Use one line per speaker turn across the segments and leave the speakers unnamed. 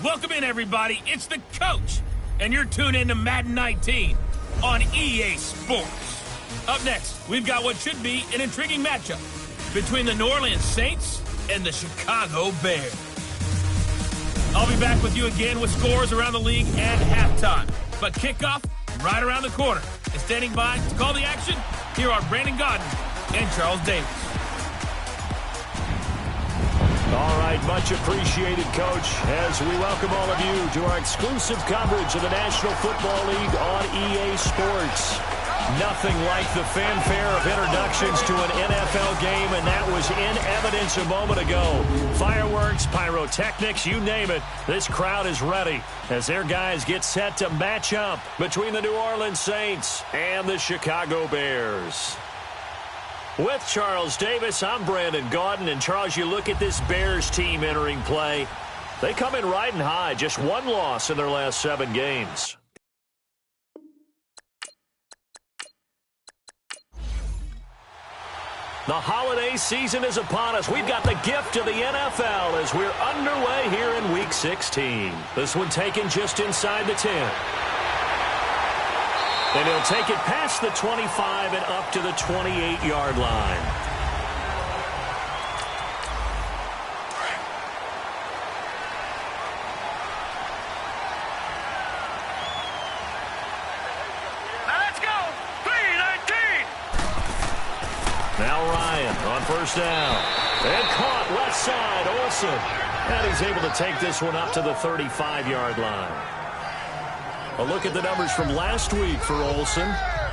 Welcome in, everybody. It's the coach, and you're tuned in to Madden 19 on EA Sports. Up next, we've got what should be an intriguing matchup between the New Orleans Saints and the Chicago Bears. I'll be back with you again with scores around the league at halftime. But kickoff right around the corner. And standing by to call the action, here are Brandon Godden and Charles Davis.
All right, much appreciated, Coach, as we welcome all of you to our exclusive coverage of the National Football League on EA Sports. Nothing like the fanfare of introductions to an NFL game, and that was in evidence a moment ago. Fireworks, pyrotechnics, you name it, this crowd is ready as their guys get set to match up between the New Orleans Saints and the Chicago Bears. With Charles Davis, I'm Brandon Gaudin. And Charles, you look at this Bears team entering play. They come in riding high, just one loss in their last 7 games. The holiday season is upon us. We've got the gift of the NFL as we're underway here in Week 16. This one taken just inside the 10. And he'll take it past the 25 and up to the 28-yard line.
Now let's go. 3-19.
Now Ryan on first down. And caught left side, Olsen. And he's able to take this one up to the 35-yard line. A look at the numbers from last week for Olsen.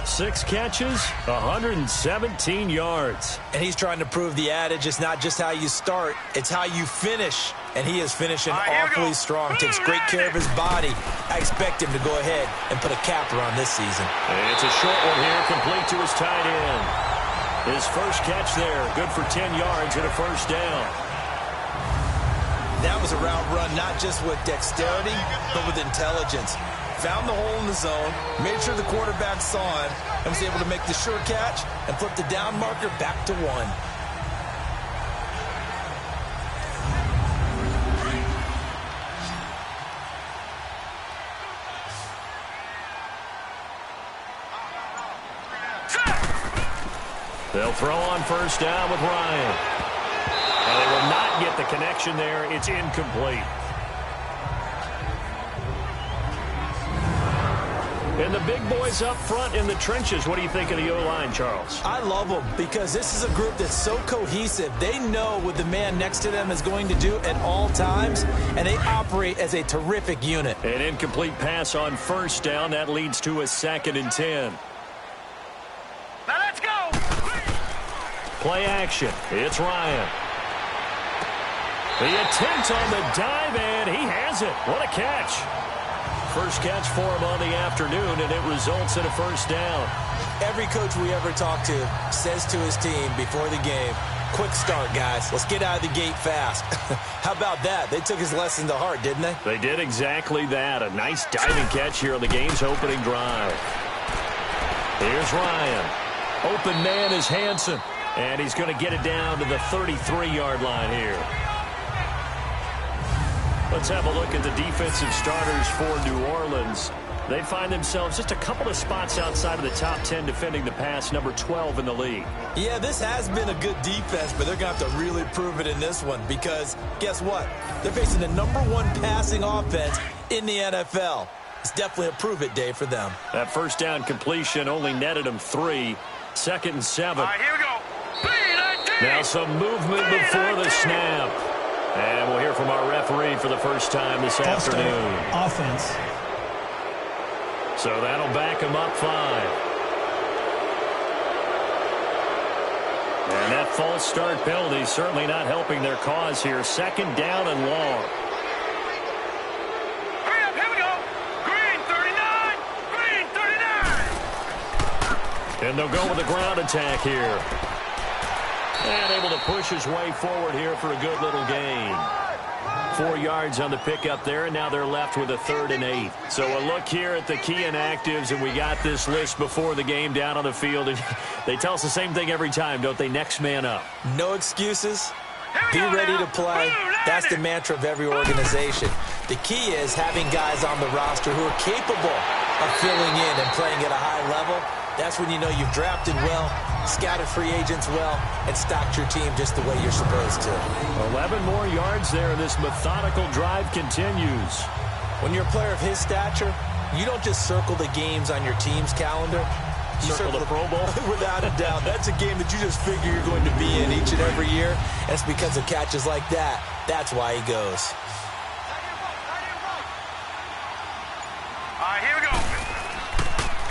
6 catches, 117 yards.
And he's trying to prove the adage, it's not just how you start, it's how you finish. And he is finishing awfully strong. Takes great care of his body. I expect him to go ahead and put a capper on this season.
It's a short one here, complete to his tight end. His first catch there, good for 10 yards and a first down.
That was a route run, not just with dexterity, but with intelligence. Found the hole in the zone, made sure the quarterback saw it, and was able to make the sure catch and flip the down marker back to 1.
They'll throw on first down with Ryan. And they will not get the connection there. It's incomplete. And the big boys up front in the trenches. What do you think of the O-line, Charles?
I love them because this is a group that's so cohesive. They know what the man next to them is going to do at all times, and they operate as a terrific unit.
An incomplete pass on first down. That leads to a 2nd and 10.
Now let's go.
Play action. It's Ryan. The attempt on the dive, and he has it. What a catch. First catch for him on the afternoon, and it results in a first down.
Every coach we ever talk to says to his team before the game, quick start, guys. Let's get out of the gate fast. How about that? They took his lesson to heart, didn't they?
They did exactly that. A nice diving catch here on the game's opening drive. Here's Ryan. Open man is Hansen, and he's going to get it down to the 33-yard line here. Let's have a look at the defensive starters for New Orleans. They find themselves just a couple of spots outside of the top 10 defending the pass, number 12 in the league.
Yeah, this has been a good defense, but they're going to have to really prove it in this one because guess what? They're facing the number 1 passing offense in the NFL. It's definitely a prove-it day for them.
That first down completion only netted them 3. 2nd and 7.
All right, here we go. 3-19.
Now some movement before the snap. And we'll hear from our referee for the first time this afternoon.
Offense.
So that'll back him up 5. And that false start penalty certainly not helping their cause here. 2nd down and long.
Hurry up, here we go. Green 39. Green 39.
And they'll go with a ground attack here. And able to push his way forward here for a good little gain. 4 yards on the pickup there, and now they're left with a 3rd and 8. So a look here at the key inactives, and we got this list before the game down on the field. And they tell us the same thing every time, don't they? Next man up.
No excuses. Be ready to play. That's the mantra of every organization. The key is having guys on the roster who are capable of filling in and playing at a high level. That's when you know you've drafted well, scouted free agents well, and stocked your team just the way you're supposed to.
11 more yards there, and this methodical drive continues.
When you're a player of his stature, you don't just circle the games on your team's calendar. You
circle the Pro Bowl?
Without a doubt. That's a game that you just figure you're going to be in each and every year. And it's because of catches like that. That's why he goes.
All right, here we go.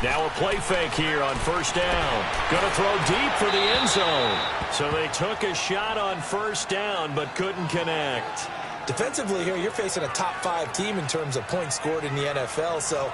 Now a play fake here on first down. Going to throw deep for the end zone. So they took a shot on first down but couldn't connect.
Defensively here, you're facing a top-5 team in terms of points scored in the NFL. So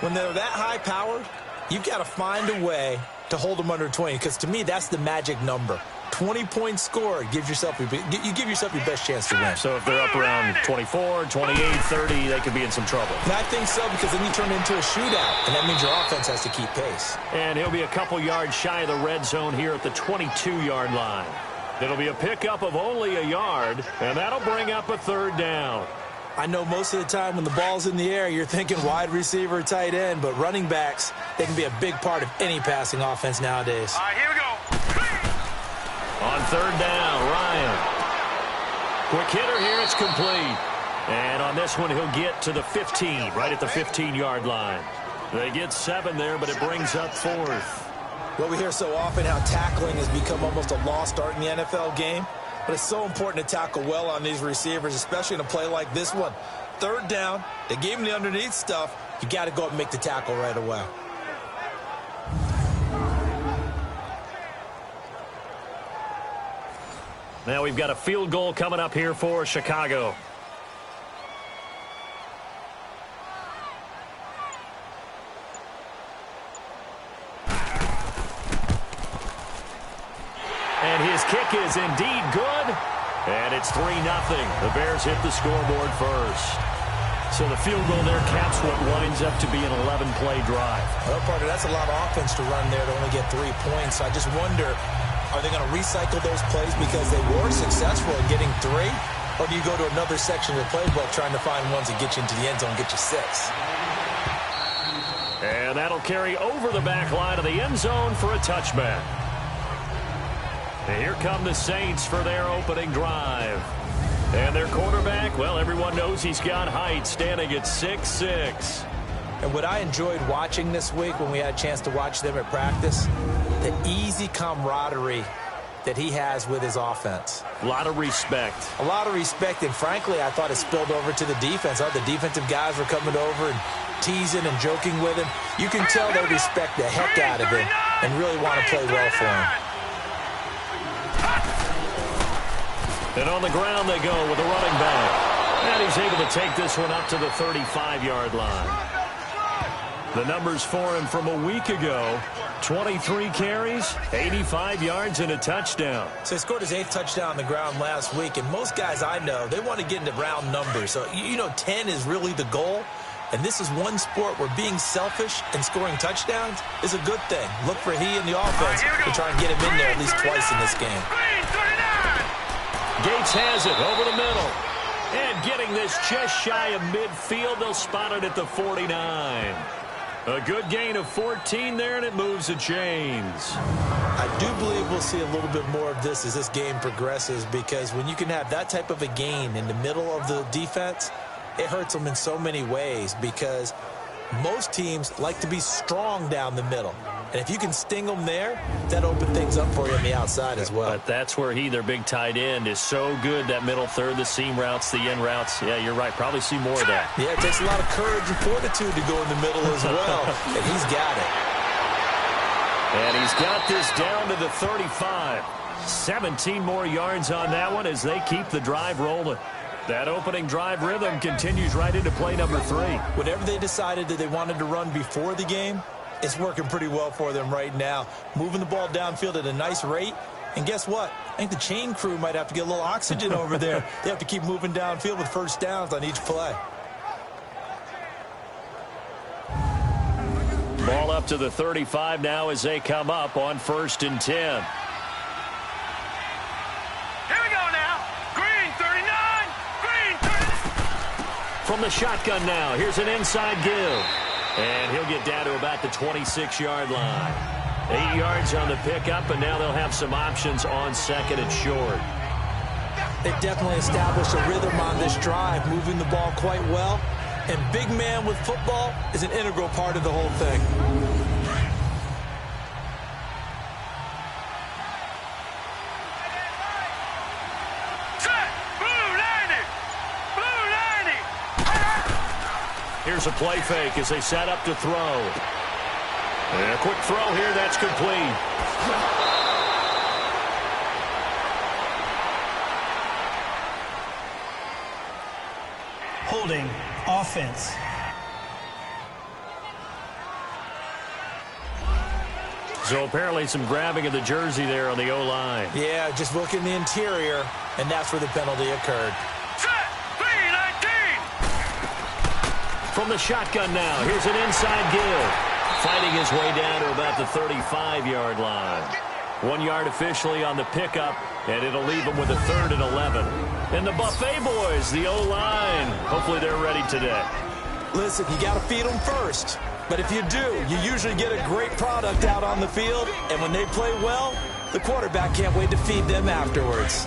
when they're that high-powered, you've got to find a way to hold them under 20, because to me, that's the magic number. 20 points scored, you give yourself your best chance to win.
So if they're up around 24, 28, 30, they could be in some trouble.
And I think so, because then you turn it into a shootout, and that means your offense has to keep pace.
And he'll be a couple yards shy of the red zone here at the 22-yard line. It'll be a pickup of only a yard, and that'll bring up a third down.
I know most of the time when the ball's in the air, you're thinking wide receiver, tight end, but running backs, they can be a big part of any passing offense nowadays.
All right, here we go.
On third down, Ryan. Quick hitter here, it's complete. And on this one, he'll get to the 15, right at the 15-yard line. They get 7 there, but it brings up 4th.
Well, we hear so often how tackling has become almost a lost art in the NFL game. But it's so important to tackle well on these receivers, especially in a play like this one. Third down, they gave him the underneath stuff. You got to go up and make the tackle right away.
Now we've got a field goal coming up here for Chicago. And his kick is indeed good. And it's 3-0. The Bears hit the scoreboard first. So the field goal there caps what winds up to be an 11-play drive.
Well, partner, that's a lot of offense to run there to only get 3 points. I just wonder, are they going to recycle those plays because they were successful in getting 3? Or do you go to another section of the playbook trying to find ones that get you into the end zone and get you 6?
And that'll carry over the back line of the end zone for a touchback. And here come the Saints for their opening drive. And their quarterback, well, everyone knows he's got height, standing at 6'6".
And what I enjoyed watching this week when we had a chance to watch them at practice, the easy camaraderie that he has with his offense.
A lot of respect.
A lot of respect, and frankly, I thought it spilled over to the defense. The defensive guys were coming over and teasing and joking with him. You can tell they respect the heck out of him and really want to play well for him.
And on the ground they go with the running back. And he's able to take this one up to the 35-yard line. The numbers for him from a week ago: 23 carries, 85 yards, and a touchdown.
So he scored his 8th touchdown on the ground last week, and most guys I know, they want to get into round numbers. So, 10 is really the goal. And this is one sport where being selfish and scoring touchdowns is a good thing. Look for he and the offense to try and get him in there at least twice in this game.
Gates has it over the middle. And getting this just shy of midfield, they'll spot it at the 49. A good gain of 14 there, and it moves the chains.
I do believe we'll see a little bit more of this as this game progresses, because when you can have that type of a gain in the middle of the defense, it hurts them in so many ways, because most teams like to be strong down the middle. And if you can sting them there, that opens things up for you on the outside as well.
But that's where their big tight end, is so good, that middle third, the seam routes, the end routes. Yeah, you're right. Probably see more of that.
Yeah, it takes a lot of courage and fortitude to go in the middle as well. And he's got it.
And he's got this down to the 35. 17 more yards on that one as they keep the drive rolling. That opening drive rhythm continues right into play number 3.
Whatever they decided that they wanted to run before the game, it's working pretty well for them right now. Moving the ball downfield at a nice rate. And guess what? I think the chain crew might have to get a little oxygen over there. They have to keep moving downfield with first downs on each play.
Ball up to the 35 now as they come up on 1st and 10.
Here we go now. Green 39. Green 39.
From the shotgun now, here's an inside give. And he'll get down to about the 26-yard line. 8 yards on the pickup, and now they'll have some options on second and short.
They definitely established a rhythm on this drive, moving the ball quite well. And big man with football is an integral part of the whole thing.
Here's a play fake as they set up to throw. And a quick throw here, that's complete.
Holding offense.
So apparently some grabbing of the jersey there on the O-line.
Yeah, just look in the interior, and that's where the penalty occurred.
From the shotgun now, here's an inside give. Fighting his way down to about the 35-yard line. 1 yard officially on the pickup, and it'll leave him with a 3rd and 11. And the Buffet boys, the O-line, hopefully they're ready today.
Listen, you got to feed them first. But if you do, you usually get a great product out on the field, and when they play well, the quarterback can't wait to feed them afterwards.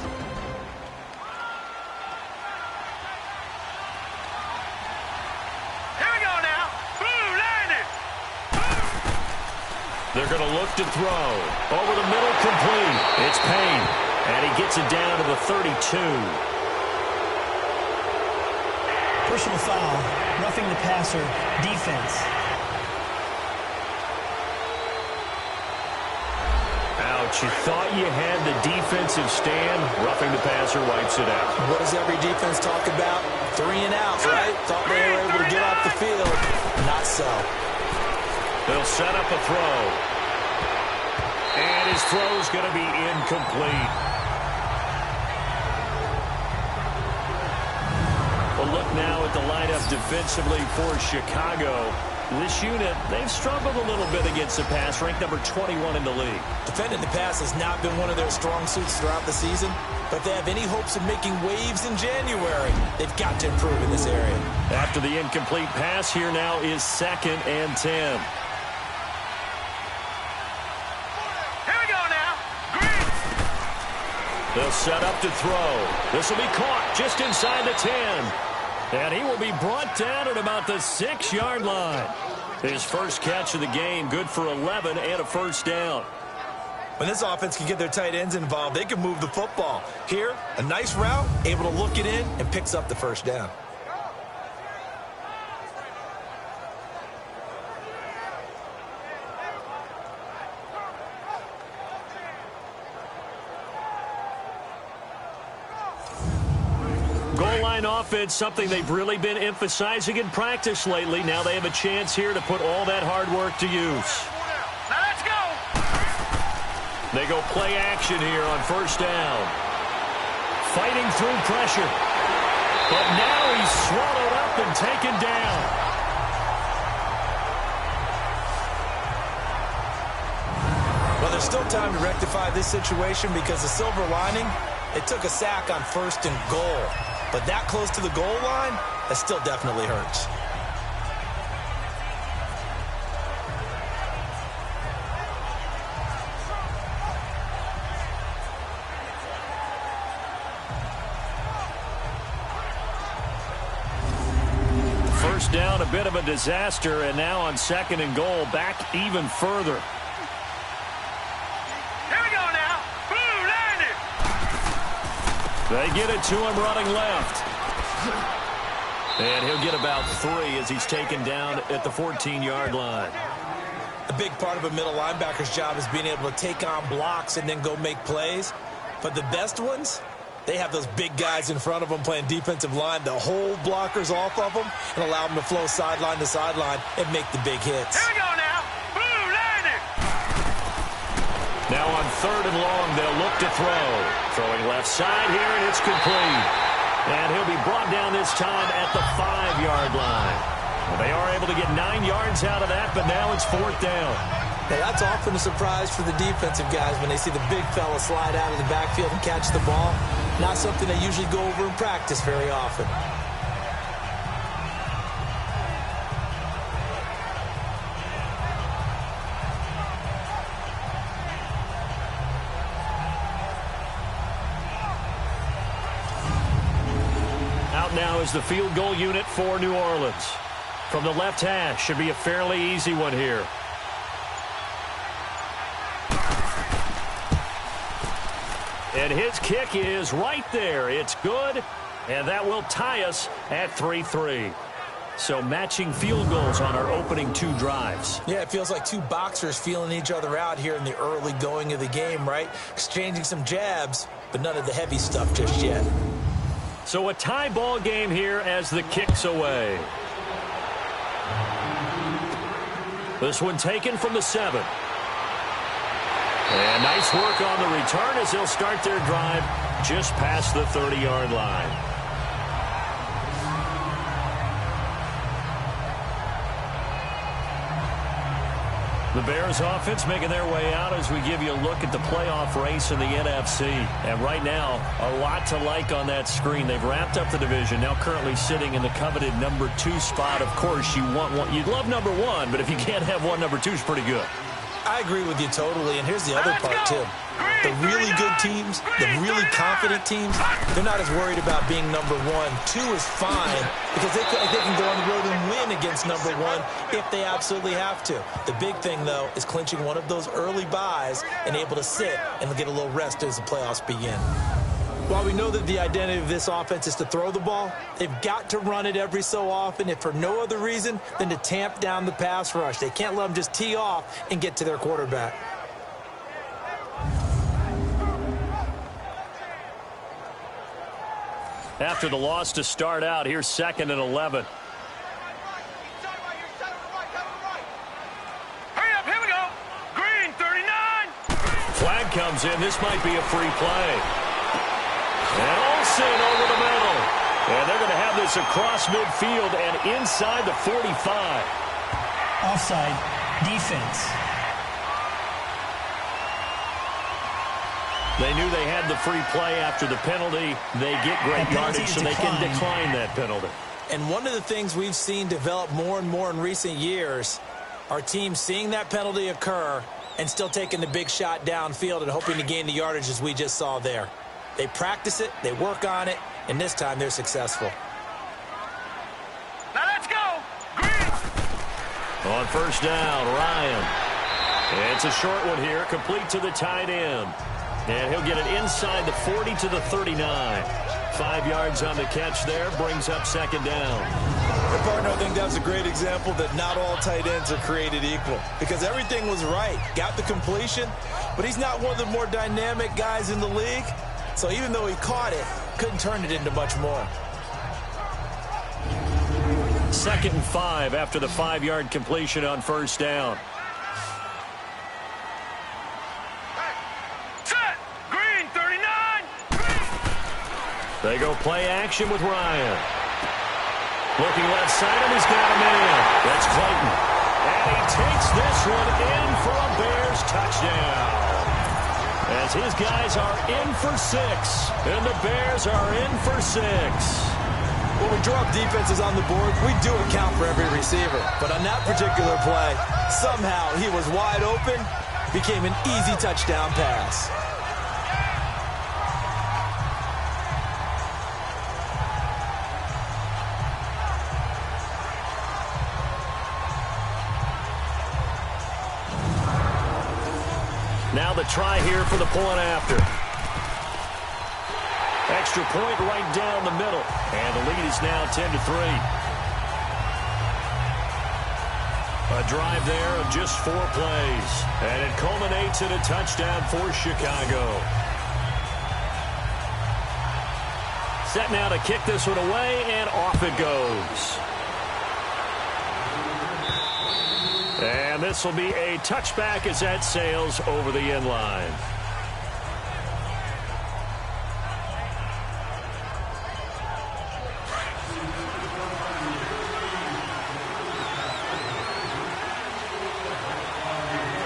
They're going to look to throw. Over the middle, complete. It's Payne, and he gets it down to the 32.
Personal foul, roughing the passer, defense.
Ouch, you thought you had the defensive stand. Roughing the passer wipes it out.
What does every defense talk about? 3 and out, right? Thought they were able to get off the field. Not so.
They'll set up a throw. And his throw's going to be incomplete. A look now at the lineup defensively for Chicago. This unit, they've struggled a little bit against the pass, ranked number 21 in the league.
Defending the pass has not been one of their strong suits throughout the season, but they have any hopes of making waves in January. They've got to improve in this area.
After the incomplete pass, here now is 2nd and 10. They'll set up to throw. This will be caught just inside the 10. And he will be brought down at about the 6-yard line. His first catch of the game, good for 11 and a first down.
When this offense can get their tight ends involved, they can move the football. Here, a nice route, able to look it in, and picks up the first down.
Goal line offense, something they've really been emphasizing in practice lately. Now they have a chance here to put all that hard work to use.
Now let's go.
They go play action here on first down. Fighting through pressure. But now he's swallowed up and taken down.
Well, there's still time to rectify this situation because the silver lining, they took a sack on 1st and goal. But that close to the goal line, that still definitely hurts.
First down, a bit of a disaster, and now on 2nd and goal, back even further. They get it to him running left. And he'll get about 3 as he's taken down at the 14-yard line.
A big part of a middle linebacker's job is being able to take on blocks and then go make plays. But the best ones, they have those big guys in front of them playing defensive line to hold blockers off of them and allow them to flow sideline to sideline and make the big hits.
Here we go now.
Now on 3rd and long, they'll look to throw. Throwing left side here, and it's complete. And he'll be brought down this time at the 5-yard line. Well, they are able to get 9 yards out of that, but now it's 4th down.
Now, that's often a surprise for the defensive guys when they see the big fella slide out of the backfield and catch the ball. Not something they usually go over in practice very often.
Up now is the field goal unit for New Orleans. From the left hash, should be a fairly easy one here. And his kick is right there. It's good, and that will tie us at 3-3. So matching field goals on our opening 2 drives.
Yeah, it feels like 2 boxers feeling each other out here in the early going of the game, right? Exchanging some jabs, but none of the heavy stuff just yet.
So a tie ball game here as the kick's away. This one taken from the 7. And nice work on the return as they'll start their drive just past the 30-yard line. The Bears offense making their way out as we give you a look at the playoff race in the NFC. And right now, a lot to like on that screen. They've wrapped up the division, now currently sitting in the coveted number 2 spot. Of course, you want one. You'd love number 1, but if you can't have one, number 2 is pretty good.
I agree with you totally, and here's the other part, too. The really good teams, the really confident teams, they're not as worried about being number 1. 2 is fine because they can go on the road and win against number 1 if they absolutely have to. The big thing, though, is clinching one of those early byes and able to sit and get a little rest as the playoffs begin. While we know that the identity of this offense is to throw the ball, they've got to run it every so often, if for no other reason than to tamp down the pass rush. They can't let them just tee off and get to their quarterback.
After the loss to start out, here's 2nd and 11.
Hurry up, here we go. Green, 39.
Flag comes in. This might be a free play. And Olsen over the middle. And they're going to have this across midfield and inside the 45.
Offside. Defense.
They knew they had the free play after the penalty. They get great yardage, so they can decline that penalty.
And one of the things we've seen develop more and more in recent years are teams seeing that penalty occur and still taking the big shot downfield and hoping to gain the yardage as we just saw there. They practice it, they work on it, and this time they're successful.
Now let's go. Green.
On first down, Ryan. It's a short one here, complete to the tight end. And he'll get it inside the 40 to the 39. 5 yards on the catch there, brings up 2nd down.
Partner, I think that's a great example that not all tight ends are created equal because everything was right. Got the completion, but he's not one of the more dynamic guys in the league. So even though he caught it, couldn't turn it into much more.
2nd and 5 after the 5-yard completion on first down.
Set. Green, 39.
They go play action with Ryan. Looking left side, and he's got a man. That's Clayton. And he takes this one in for a Bears touchdown. As his guys are in for 6, and the Bears are in for 6.
When we draw up defenses on the board, we do account for every receiver. But on that particular play, somehow he was wide open, became an easy touchdown pass.
Now the try here for the point after. Extra point right down the middle. And the lead is now 10-3. A drive there of just 4 plays. And it culminates in a touchdown for Chicago. Set now to kick this one away, and off it goes. And this will be a touchback as that sails over the end line.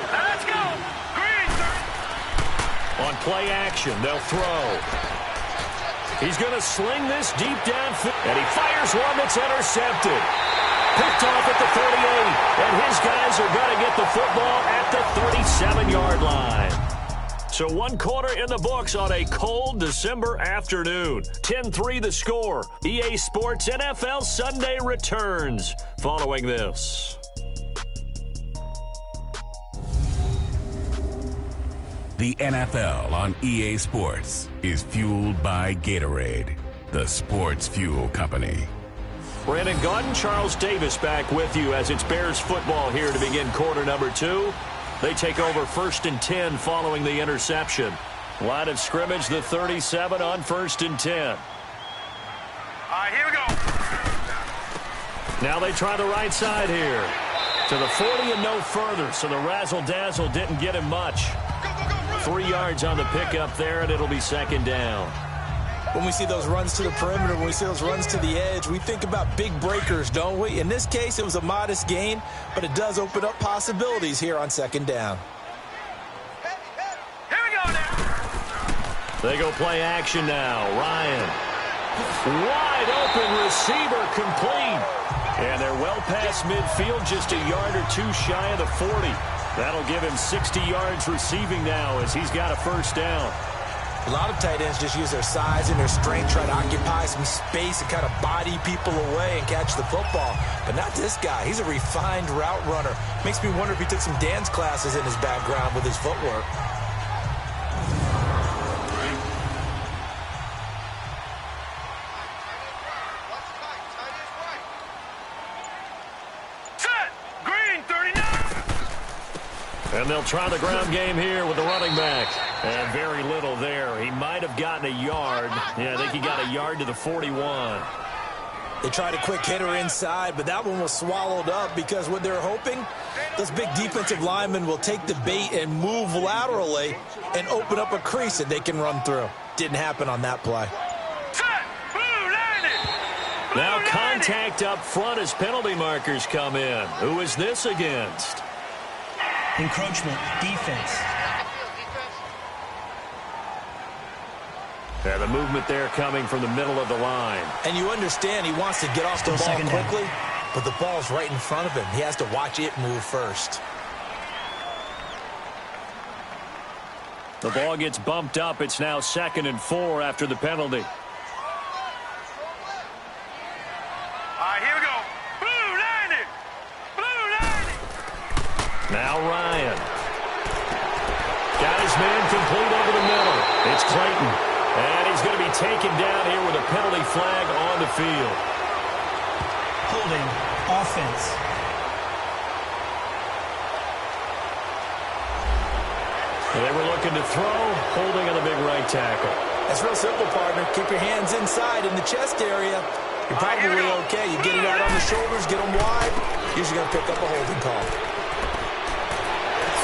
Let's go. Green, 30.
On play action, they'll throw. He's going to sling this deep downfield, and he fires one that's intercepted. Picked off at the 38, and his guys are going to get the football at the 37-yard line. So one quarter in the books on a cold December afternoon. 10-3 the score. EA Sports NFL Sunday returns following this.
The NFL on EA Sports is fueled by Gatorade, the sports fuel company.
Brandon Gaudin, Charles Davis back with you as it's Bears football here to begin quarter number 2. They take over 1st and 10 following the interception. Line of scrimmage, the 37 on 1st and 10.
All right, here we go.
Now they try the right side here. To the 40 and no further, so the razzle-dazzle didn't get him much. 3 yards on the pickup there, and it'll be 2nd down.
When we see those runs to the perimeter, when we see those runs to the edge, we think about big breakers, don't we? In this case, it was a modest gain, but it does open up possibilities here on 2nd down.
Here we go now.
They go play action now. Ryan. Wide open receiver complete. And they're well past midfield, just a yard or 2 shy of the 40. That'll give him 60 yards receiving now as he's got a 1st down.
A lot of tight ends just use their size and their strength, try to occupy some space and kind of body people away and catch the football. But not this guy. He's a refined route runner. Makes me wonder if he took some dance classes in his background with his footwork.
Set. Green 39.
And they'll try the ground game here with the running back. And very little there. He might have gotten a yard. Yeah, I think he got a yard to the 41.
They tried a quick hitter inside, but that one was swallowed up because what they're hoping, those big defensive linemen will take the bait and move laterally and open up a crease that they can run through. Didn't happen on that play.
Set. Blue landed. Blue
Now
landed.
contact up front as penalty markers come in. Who is this against?
Encroachment, defense.
And the movement there coming from the middle of the line.
And you understand he wants to get off the
Still
ball
2nd down.
quickly, but the ball's right in front of him. He has to watch it move first.
The ball gets bumped up. It's now 2nd and 4 after the penalty.
All right, here we go. Blue landed. Blue landed.
Now Ryan. Got his man complete over the middle. It's Clayton. And he's going to be taken down here with a penalty flag on the field.
Holding, offense.
They were looking to throw, holding on the big right tackle.
That's real simple, partner. Keep your hands inside in the chest area. You're probably okay. You get it out on the shoulders, get them wide. Usually going to pick up a holding call.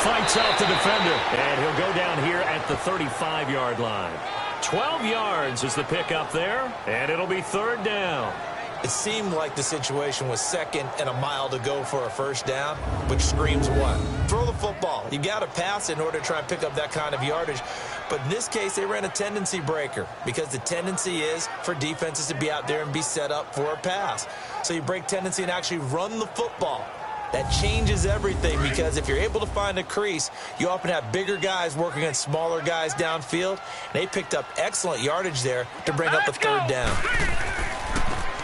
Fights out the defender, and he'll go down here at the 35-yard line. 12 yards is the pickup there, and it'll be 3rd down.
It seemed like the situation was 2nd and a mile to go for a 1st down, which screams what? Throw the football. You got to pass in order to try and pick up that kind of yardage. But in this case, they ran a tendency breaker because the tendency is for defenses to be out there and be set up for a pass. So you break tendency and actually run the football. That changes everything because if you're able to find a crease, you often have bigger guys working against smaller guys downfield. They picked up excellent yardage there to bring up the 3rd down.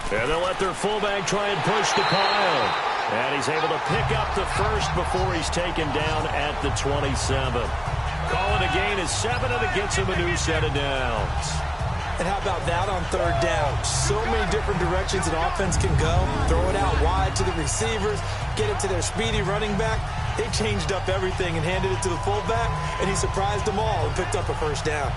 And they'll let their fullback try and push the pile. And he's able to pick up the 1st before he's taken down at the 27. Calling a gain of 7, and it gets him a new set of downs.
And how about that on 3rd down? So many different directions an offense can go. Throw it out wide to the receivers, get it to their speedy running back. They changed up everything and handed it to the fullback, and he surprised them all and picked up a 1st down.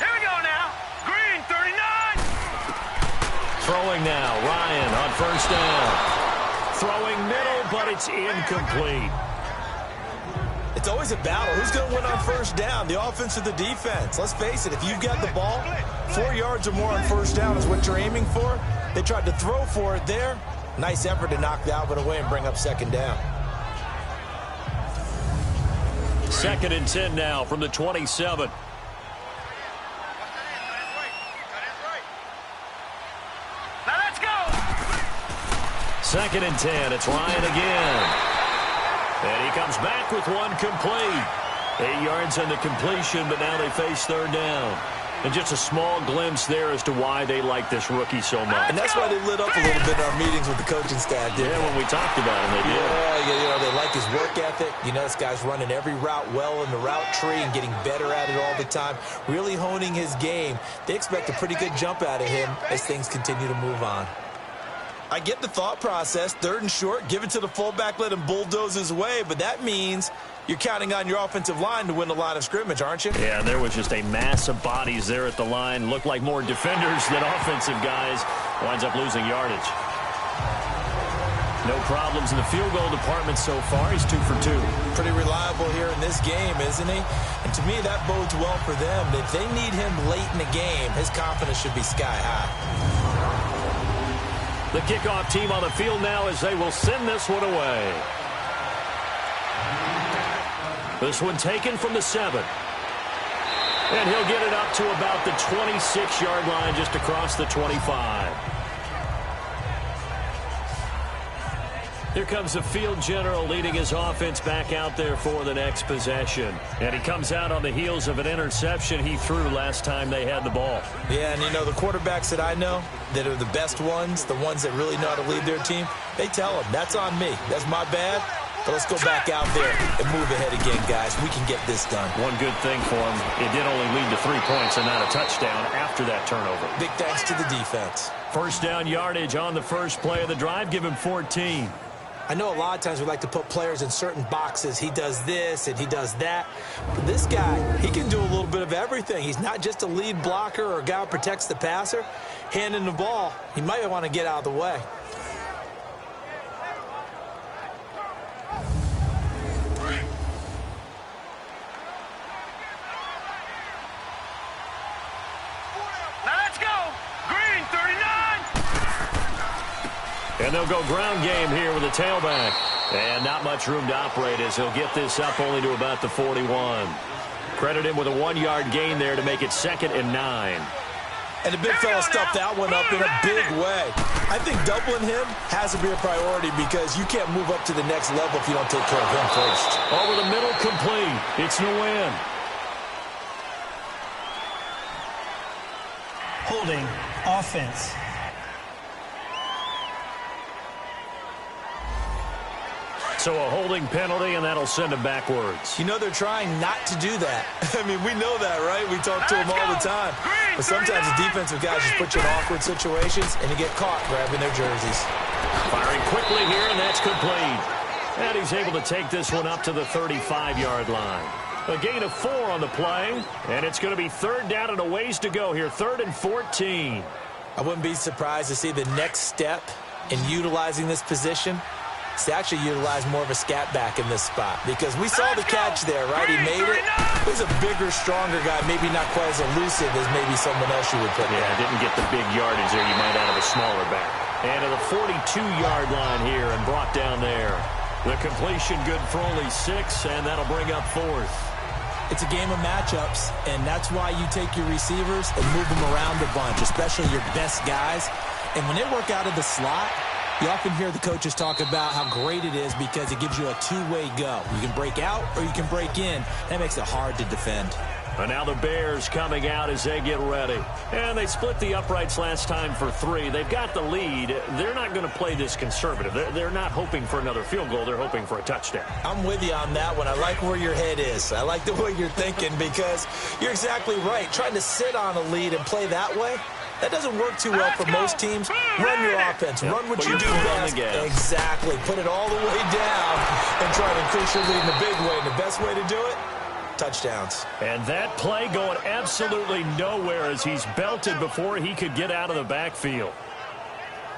Here we go now. Green 39.
Throwing now, Ryan on 1st down. Throwing middle, but it's incomplete.
It's always a battle. Who's going to win on 1st down, the offense or the defense? Let's face it, if you've got the ball, 4 yards or more on 1st down is what you're aiming for. They tried to throw for it there. Nice effort to knock the Alvin away and bring up 2nd down.
2nd and 10 now from the 27. 2nd and 10. It's Ryan again. And he comes back with one complete. 8 yards on the completion, but now they face 3rd down. And just a small glimpse there as to why they like this rookie so much.
And that's why they lit up a little bit in our meetings with the coaching staff, didn't
when we talked about him, they did.
Yeah, they like his work ethic. This guy's running every route well in the route tree and getting better at it all the time, really honing his game. They expect a pretty good jump out of him as things continue to move on. I get the thought process, 3rd and short, give it to the fullback, let him bulldoze his way, but that means you're counting on your offensive line to win the line of scrimmage, aren't you?
Yeah, there was just a mass of bodies there at the line. Looked like more defenders than offensive guys. Winds up losing yardage. No problems in the field goal department so far. He's 2 for 2.
Pretty reliable here in this game, isn't he? And to me, that bodes well for them. If they need him late in the game, his confidence should be sky high.
The kickoff team on the field now as they will send this one away. This one taken from the 7. And he'll get it up to about the 26-yard line, just across the 25. Here comes the field general leading his offense back out there for the next possession. And he comes out on the heels of an interception he threw last time they had the ball.
Yeah, and the quarterbacks that I know that are the best ones, the ones that really know how to lead their team, they tell them, that's on me. That's my bad. But let's go back out there and move ahead again, guys. We can get this done.
One good thing for him, it did only lead to 3 points and not a touchdown after that turnover.
Big thanks to the defense.
1st down yardage on the first play of the drive. Give him 14.
I know a lot of times we like to put players in certain boxes. He does this and he does that. But this guy, he can do a little bit of everything. He's not just a lead blocker or a guy who protects the passer. Handing the ball, he might want to get out of the way.
And they'll go ground game here with a tailback. And not much room to operate as he'll get this up only to about the 41. Credit him with a 1-yard gain there to make it 2nd and 9.
And the big fella stuffed that one up in a big way. I think doubling him has to be a priority because you can't move up to the next level if you don't take care of him first.
Over the middle, complete. It's Nguyen.
Holding offense.
So a holding penalty, and that'll send him backwards.
They're trying not to do that. I mean, we know that, right? We talk to them all the time. But sometimes the defensive guys just put you in awkward situations, and you get caught grabbing their jerseys.
Firing quickly here, and that's complete. And he's able to take this one up to the 35-yard line. A gain of 4 on the play, and it's going to be 3rd down and a ways to go here, 3rd and 14.
I wouldn't be surprised to see the next step in utilizing this position to actually utilize more of a scat back in this spot because we saw the catch there, right? He made it. He's a bigger, stronger guy, maybe not quite as elusive as maybe someone else you would put there.
Yeah, didn't get the big yardage there you might out of a smaller back. And to the 42-yard line here and brought down there. The completion good for only 6, and that'll bring up 4th.
It's a game of matchups, and that's why you take your receivers and move them around a bunch, especially your best guys. And when they work out of the slot, you often hear the coaches talk about how great it is because it gives you a two-way go. You can break out or you can break in. That makes it hard to defend.
And now the Bears coming out as they get ready. And they split the uprights last time for 3. They've got the lead. They're not going to play this conservative. They're not hoping for another field goal. They're hoping for a touchdown.
I'm with you on that one. I like where your head is. I like the way you're thinking because you're exactly right. Trying to sit on a lead and play that way, that doesn't work too well for most teams. Run your offense. Run what you do best. Exactly. Put it all the way down and try to increase your lead in a big way. And the best way to do it, touchdowns.
And that play going absolutely nowhere as he's belted before he could get out of the backfield.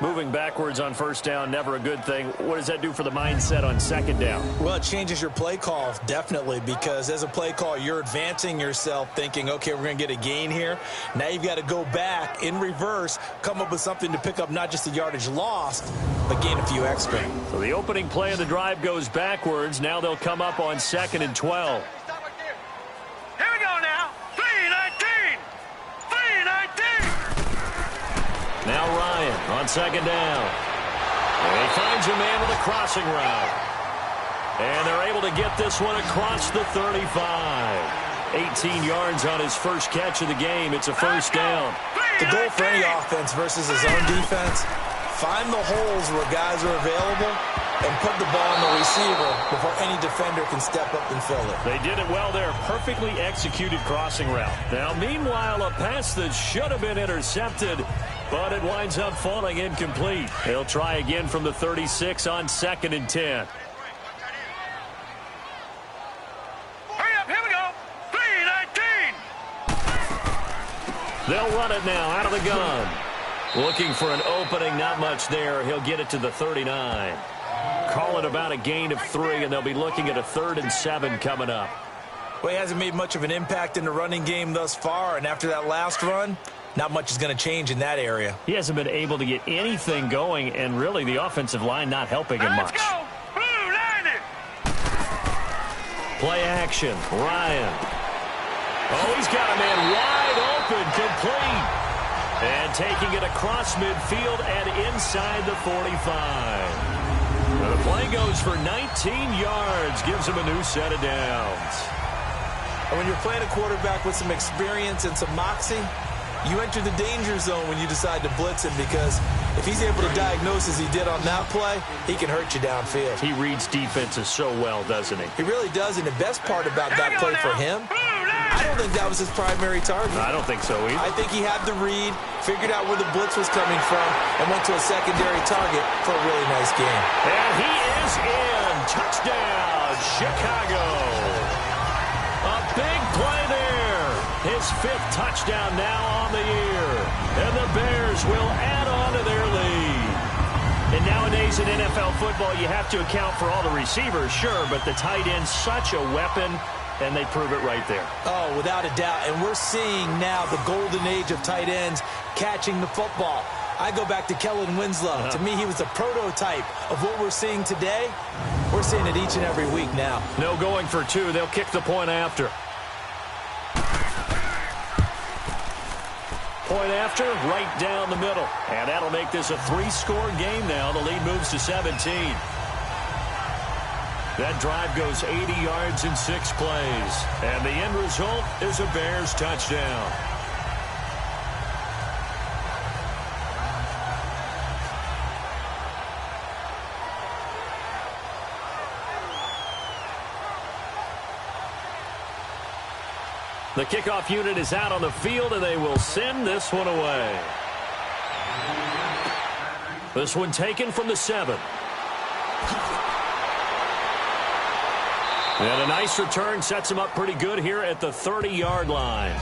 Moving backwards on 1st down, never a good thing. What does that do for the mindset on 2nd down?
Well, it changes your play call, definitely, because as a play call, you're advancing yourself thinking, okay, we're going to get a gain here. Now you've got to go back in reverse, come up with something to pick up not just the yardage lost, but gain a few extra.
So the opening play of the drive goes backwards. Now they'll come up on 2nd and 12.
Here we go now. 3-19. 3-19.
Now Ryan on 2nd down. And he finds a man with a crossing route. And they're able to get this one across the 35. 18 yards on his first catch of the game. It's a first down.
The goal for any offense versus his own defense, find the holes where guys are available and put the ball on the receiver before any defender can step up and fill it.
They did it well there. Perfectly executed crossing route. Now, meanwhile, a pass that should have been intercepted, but it winds up falling incomplete. They'll try again from the 36 on 2nd and 10.
Hurry up, here we go. 3-19.
They'll run it now out of the gun. Looking for an opening, not much there. He'll get it to the 39. Call it about a gain of 3, and they'll be looking at a 3rd and 7 coming up.
Well, he hasn't made much of an impact in the running game thus far, and after that last run, not much is going to change in that area.
He hasn't been able to get anything going, and really the offensive line not helping him much.
Let's go. Blue, line it.
Play action. Ryan. Oh, he's got a man wide open, complete. And taking it across midfield and inside the 45. The play goes for 19 yards, gives him a new set of downs.
And when you're playing a quarterback with some experience and some moxie, you enter the danger zone when you decide to blitz him, because if he's able to diagnose as he did on that play, he can hurt you downfield.
He reads defenses so well, doesn't he?
He really does, and the best part about that play for him, I don't think that was his primary target.
I don't think so either.
I think he had the read, figured out where the blitz was coming from, and went to a secondary target for a really nice game.
And he is in. Touchdown, Chicago. A big play there. His 5th touchdown now on the year. And the Bears will add on to their lead. And nowadays in NFL football, you have to account for all the receivers, sure, but the tight end's such a weapon, and they prove it right there.
Oh, without a doubt. And we're seeing now the golden age of tight ends catching the football. I go back to Kellen Winslow. To me, he was a prototype of what we're seeing today. We're seeing it each and every week now.
No going for 2. They'll kick the point after. Point after, right down the middle. And that'll make this a 3-score game now. The lead moves to 17. That drive goes 80 yards in 6 plays. And the end result is a Bears touchdown. The kickoff unit is out on the field, and they will send this one away. This one taken from the 7. And a nice return sets him up pretty good here at the 30-yard line.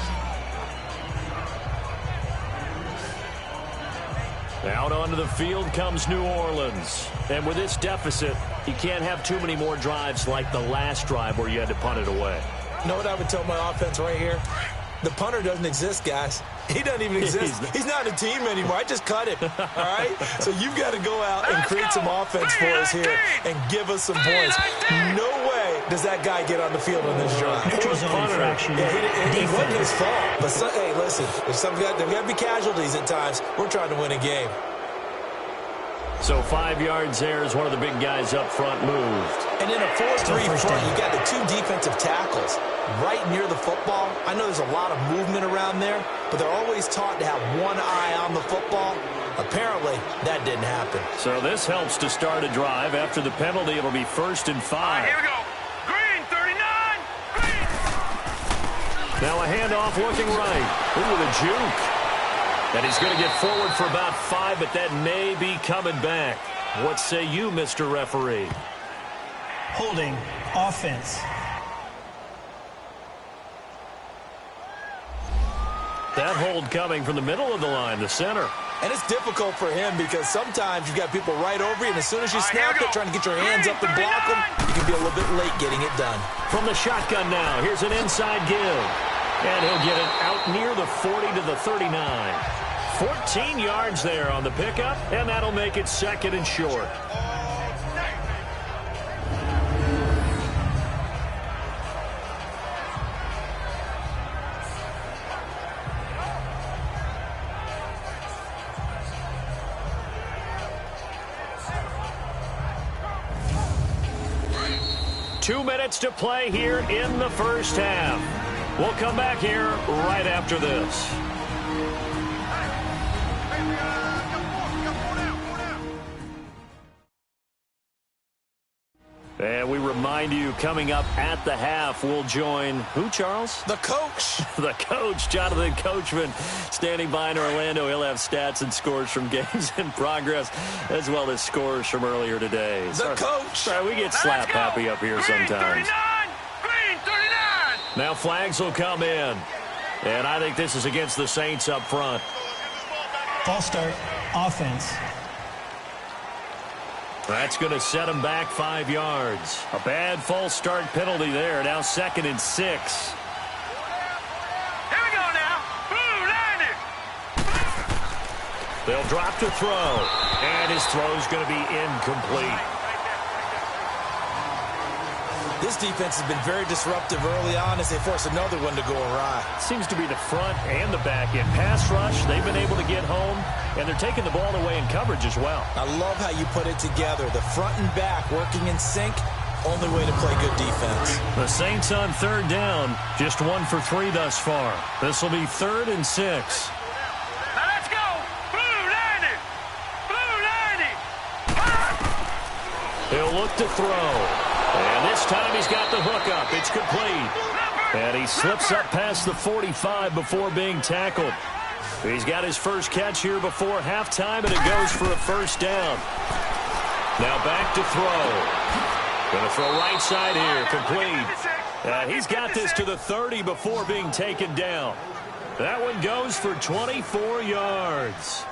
Out onto the field comes New Orleans. And with this deficit, you can't have too many more drives like the last drive where you had to punt it away.
You know what I would tell my offense right here? The punter doesn't exist, guys. He doesn't even exist. He's not a team anymore. I just cut him, all right? So you've got to go out and create some offense for us here and give us some points. No way does that guy get on the field on this drive.
Neutral zone infraction.
Yeah, it wasn't his fault. But, hey, listen, there's got to be casualties at times. We're trying to win a game.
So 5 yards there as one of the big guys up front moved.
And in a 4-3 front, you got the 2 defensive tackles right near the football. I know there's a lot of movement around there, but they're always taught to have one eye on the football. Apparently, that didn't happen.
So this helps to start a drive. After the penalty, it'll be 1st and 5.
Here we go. Green, 39. Green.
Now a handoff looking right. Ooh, with a juke. And he's going to get forward for about 5, but that may be coming back. What say you, Mr. Referee?
Holding offense.
That hold coming from the middle of the line, the center.
And it's difficult for him because sometimes you've got people right over you, and as soon as you snap it, trying to get your hands up and block them, you can be a little bit late getting it done.
From the shotgun now, here's an inside give. And he'll get it out near the 40 to the 39. 14 yards there on the pickup, and that'll make it 2nd and short. 2 minutes to play here in the first half. We'll come back here right after this. And we remind you, coming up at the half, we'll join who, Charles?
The coach.
The coach, Jonathan Coachman, standing by in Orlando. He'll have stats and scores from games in progress, as well as scores from earlier today.
The coach.
Sorry, we get slap happy up here sometimes.
Green 39.
Now flags will come in. And I think this is against the Saints up front.
False start, offense.
That's going to set him back 5 yards. A bad false start penalty there. Now 2nd and 6.
Here we go now. Blue landed.
They'll drop to throw. And his throw's going to be incomplete.
This defense has been very disruptive early on as they force another one to go awry.
Seems to be the front and the back end. Pass rush, they've been able to get home, and they're taking the ball away in coverage as well.
I love how you put it together. The front and back working in sync, only way to play good defense.
The Saints on 3rd down, just 1 for 3 thus far. This will be 3rd and 6.
Now let's go. Blue landed. Blue landed.
He'll look to throw. And this time he's got the hook up. It's complete. And he slips up past the 45 before being tackled. He's got his first catch here before halftime, and it goes for a first down. Now back to throw. Going to throw right side here, complete. He's got this to the 30 before being taken down. That one goes for 24 yards.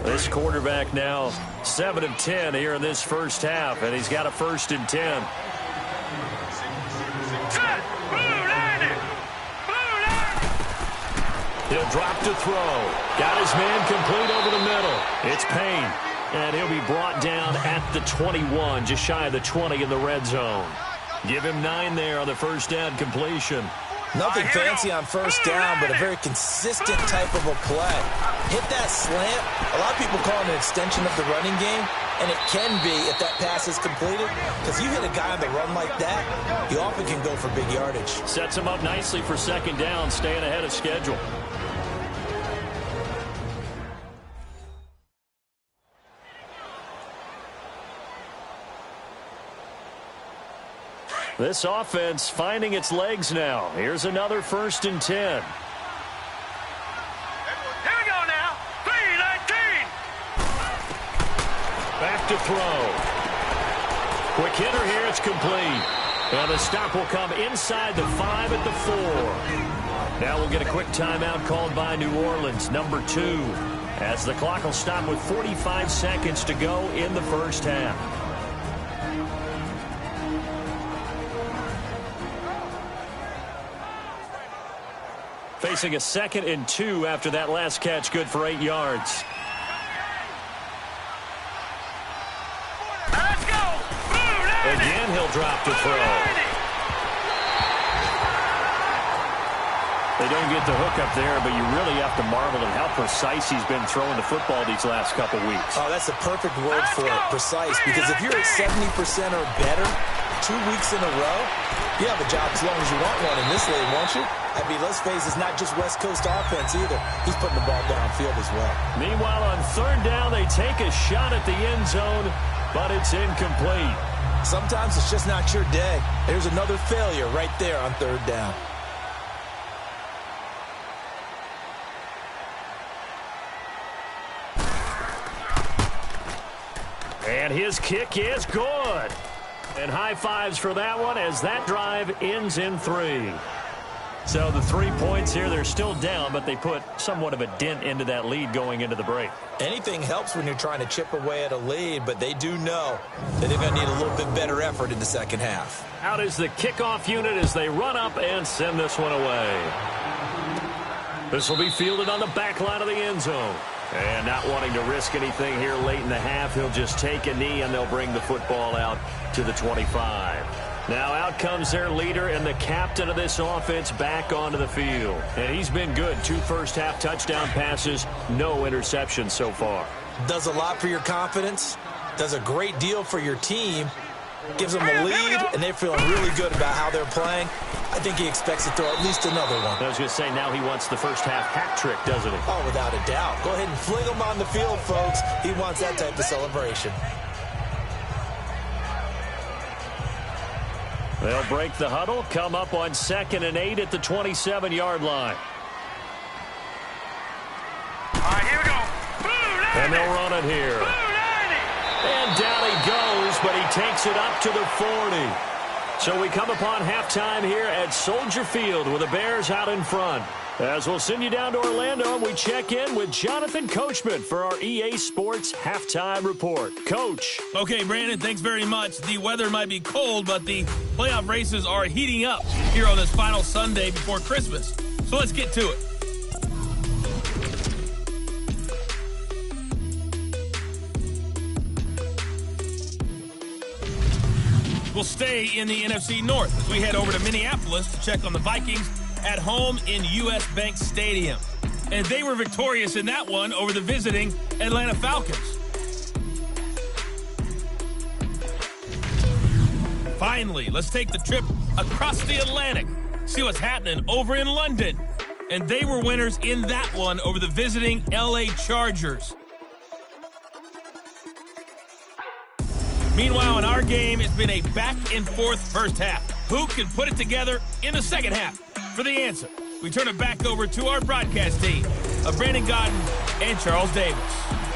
This quarterback now 7 of 10 here in this first half, and he's got a 1st and 10. He'll drop to throw. Got his man complete over the middle. It's Payne, and he'll be brought down at the 21, just shy of the 20 in the red zone. Give him 9 there on the first down completion.
Nothing fancy on first down, but a very consistent type of a play. Hit that slant. A lot of people call it an extension of the running game, and it can be if that pass is completed. Because you hit a guy on the run like that, you often can go for big yardage.
Sets him up nicely for 2nd down, staying ahead of schedule. This offense finding its legs now. Here's another 1st and 10.
Here we go now. 3-19.
Back to throw. Quick hitter here. It's complete. And the stop will come inside the 5 at the 4. Now we'll get a quick timeout called by New Orleans, number 2, as the clock will stop with 45 seconds to go in the first half. Facing a 2nd and 2 after that last catch, good for 8 yards.
Let's go.
Again, he'll drop to throw. They don't get the hook up there, but you really have to marvel at how precise he's been throwing the football these last couple weeks.
Oh, that's the perfect word for it, precise. Because if you're at 70% or better 2 weeks in a row, you have a job as long as you want one in this league, won't you? I mean, let's face it, it's not just West Coast offense either. He's putting the ball downfield as well.
Meanwhile, on 3rd down, they take a shot at the end zone, but it's incomplete.
Sometimes it's just not your day. There's another failure right there on 3rd down.
And his kick is good. And high fives for that one as that drive ends in 3. So the 3 points here, they're still down, but they put somewhat of a dent into that lead going into the break.
Anything helps when you're trying to chip away at a lead, but they do know that they're going to need a little bit better effort in the second half.
Out is the kickoff unit as they run up and send this one away. This will be fielded on the back line of the end zone. And not wanting to risk anything here late in the half, he'll just take a knee and they'll bring the football out to the 25. Now out comes their leader and the captain of this offense back onto the field. And he's been good. 2 first-half touchdown passes, no interceptions so far.
Does a lot for your confidence, does a great deal for your team, gives them a lead, and they're feeling really good about how they're playing. I think he expects to throw at least another one.
I was going to say, now he wants the first-half hat trick, doesn't he?
Oh, without a doubt. Go ahead and fling him on the field, folks. He wants that type of celebration.
They'll break the huddle, come up on 2nd and 8 at the 27-yard line.
All right, here we go.
And they'll run it here. And down he goes, but he takes it up to the 40. So we come upon halftime here at Soldier Field with the Bears out in front. As we'll send you down to Orlando, we check in with Jonathan Coachman for our EA Sports Halftime Report. Coach.
Okay, Brandon, thanks very much. The weather might be cold, but the playoff races are heating up here on this final Sunday before Christmas. So let's get to it. We'll stay in the NFC North as we head over to Minneapolis to check on the Vikings at home in U.S. Bank Stadium. And they were victorious in that one over the visiting Atlanta Falcons. Finally, let's take the trip across the Atlantic, see what's happening over in London. And they were winners in that one over the visiting L.A. Chargers. Meanwhile, in our game, it's been a back-and-forth first half. Who can put it together in the second half? For the answer, we turn it back over to our broadcast team of Brandon Godden and Charles Davis.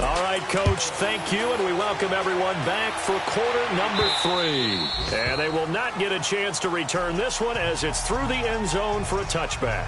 All right, Coach, thank you, and we welcome everyone back for quarter number 3. And they will not get a chance to return this one as it's through the end zone for a touchback.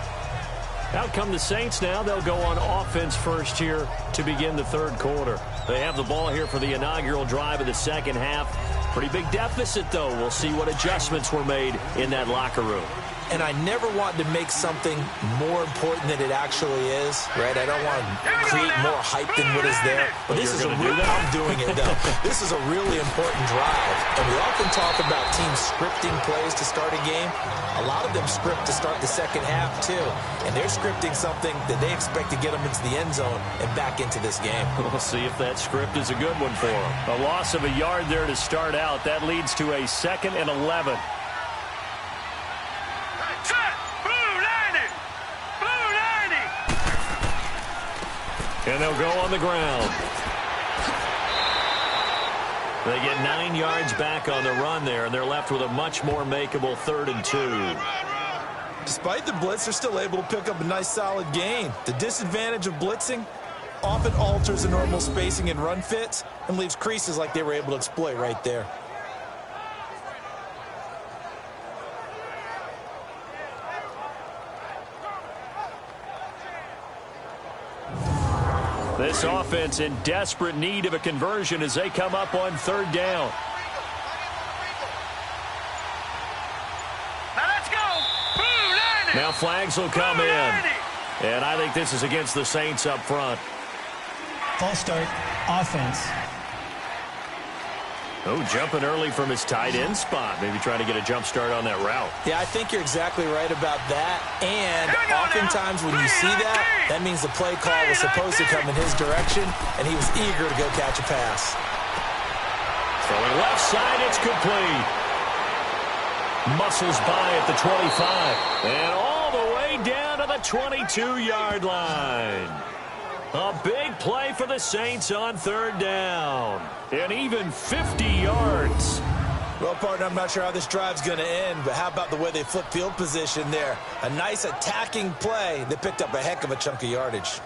Out come the Saints now. They'll go on offense first here to begin the third quarter. They have the ball here for the inaugural drive of the second half. Pretty big deficit, though. We'll see what adjustments were made in that locker room.
And I never want to make something more important than it actually is, right? I don't want to create more hype than what is there. But this is a real, I'm doing it, though. This is a really important drive. And we often talk about teams scripting plays to start a game. A lot of them script to start the second half, too. And they're scripting something that they expect to get them into the end zone and back into this game.
We'll see if that script is a good one for them. A loss of a yard there to start out. That leads to a 2nd and 11. And they'll go on the ground. They get 9 yards back on the run there, and they're left with a much more makeable 3rd and 2.
Despite the blitz, they're still able to pick up a nice, solid gain. The disadvantage of blitzing often alters the normal spacing and run fits and leaves creases like they were able to exploit right there.
This offense in desperate need of a conversion as they come up on 3rd down.
Now let's go.
Now flags will come in. And I think this is against the Saints up front.
False start, offense.
Oh, jumping early from his tight end spot. Maybe trying to get a jump start on that route.
Yeah, I think you're exactly right about that. And oftentimes when you see that, that means the play call was supposed to come in his direction, and he was eager to go catch a pass.
Throwing left side, it's complete. Muscles by at the 25. And all the way down to the 22-yard line. A big play for the Saints on 3rd down. And even 50 yards.
Well, partner, I'm not sure how this drive's going to end, but how about the way they flip field position there? A nice attacking play that picked up a heck of a chunk of yardage.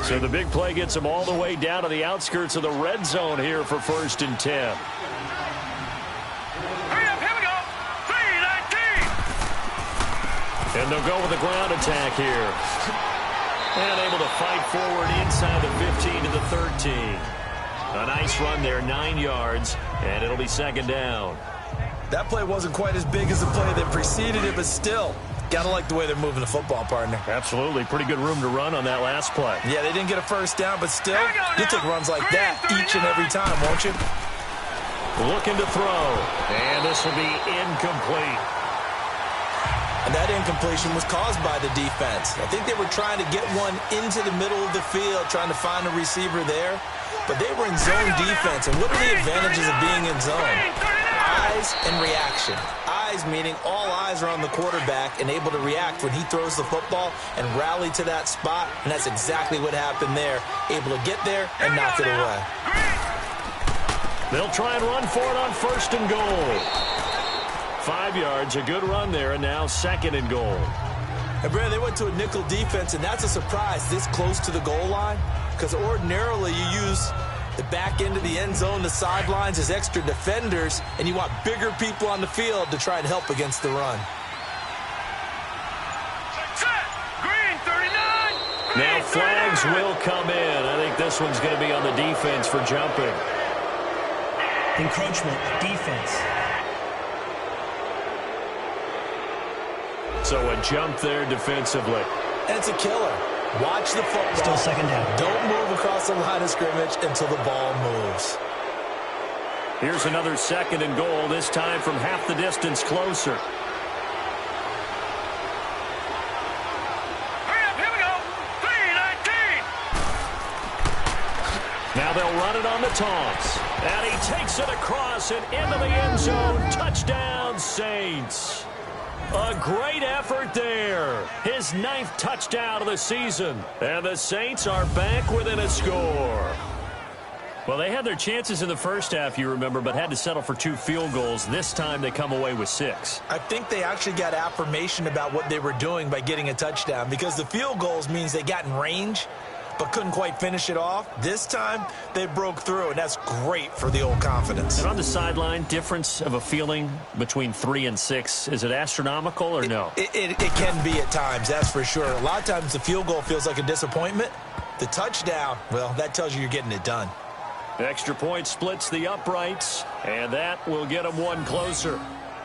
So the big play gets them all the way down to the outskirts of the red zone here for 1st and 10.
Hurry up, here we go. 3-19.
And they'll go with a ground attack here. And able to fight forward inside the 15 to the 13. A nice run there, 9 yards, and it'll be second down.
That play wasn't quite as big as the play that preceded it, but still, gotta like the way they're moving the football, partner.
Absolutely. Pretty good room to run on that last play.
Yeah, they didn't get a first down, but still, you take runs like that each and every time, won't you?
Looking to throw, and this will be incomplete.
And that incompletion was caused by the defense. I think they were trying to get one into the middle of the field, trying to find a receiver there. But they were in zone defense. And what are the advantages of being in zone? Eyes and reaction. Eyes meaning all eyes are on the quarterback and able to react when he throws the football and rally to that spot. And that's exactly what happened there. Able to get there and knock it away.
They'll try and run for it on first and goal. 5 yards, a good run there, and now second and goal.
And Brad, they went to a nickel defense, and that's a surprise this close to the goal line, because ordinarily you use the back end of the end zone, the sidelines as extra defenders, and you want bigger people on the field to try and help against the run.
Green 39.
Now flags will come in. I think this one's going to be on the defense for jumping.
Encroachment, defense.
So a jump there defensively.
And it's a killer. Watch the football.
Still second down.
Don't move across the line of scrimmage until the ball moves.
Here's another second and goal, this time from half the distance closer.
Hurry up, here we go. 3-19.
Now they'll run it on the toss. And he takes it across and into the end zone. Touchdown, Saints. A great effort there. His 9th touchdown of the season. And the Saints are back within a score. Well, they had their chances in the first half, you remember, but had to settle for 2 field goals. This time they come away with 6.
I think they actually got affirmation about what they were doing by getting a touchdown, because the field goals means they got in range but couldn't quite finish it off. This time, they broke through, and that's great for the old confidence.
And on the sideline, difference of a feeling between 3 and 6, is it astronomical or no?
It can be at times, that's for sure. A lot of times the field goal feels like a disappointment. The touchdown, well, that tells you you're getting it done.
Extra point splits the uprights, and that will get them one closer.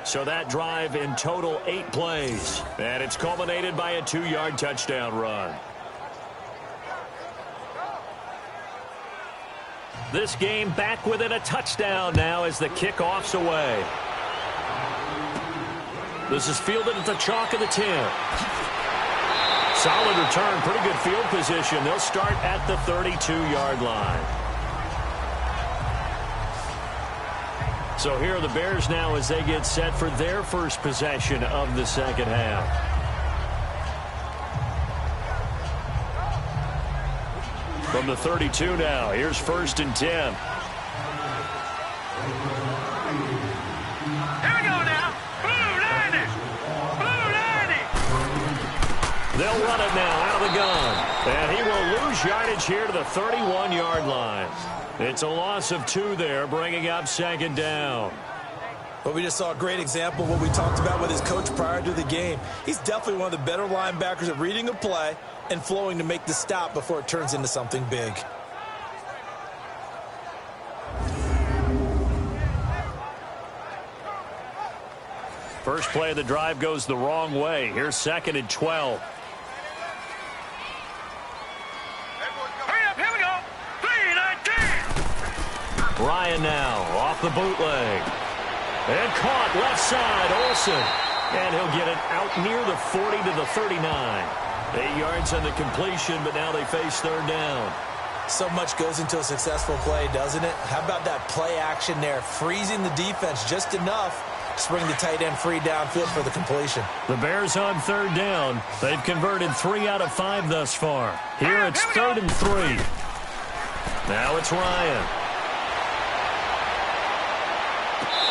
So that drive in total 8 plays, and it's culminated by a 2-yard touchdown run. This game back within a touchdown now as the kickoff's away. This is fielded at the chalk of the 10. Solid return, pretty good field position. They'll start at the 32-yard line. So here are the Bears now as they get set for their first possession of the second half. From the 32 now, here's 1st and 10.
Here we go now. Blue 90. Blue 90.
They'll run it now out of the gun. And he will lose yardage here to the 31-yard line. It's a loss of 2 there, bringing up second down.
Well, we just saw a great example of what we talked about with his coach prior to the game. He's definitely one of the better linebackers at reading a play and flowing to make the stop before it turns into something big.
First play of the drive goes the wrong way. Here's 2nd and 12.
Hurry up, here we go. 3-19.
Ryan now off the bootleg. And caught left side, Olsen. And he'll get it out near the 40 to the 39. 8 yards on the completion, but now they face 3rd down.
So much goes into a successful play, doesn't it? How about that play action there? Freezing the defense just enough to bring the tight end free downfield for the completion.
The Bears on 3rd down. They've converted 3 out of 5 thus far. Here it's 3rd and 3. Now it's Ryan.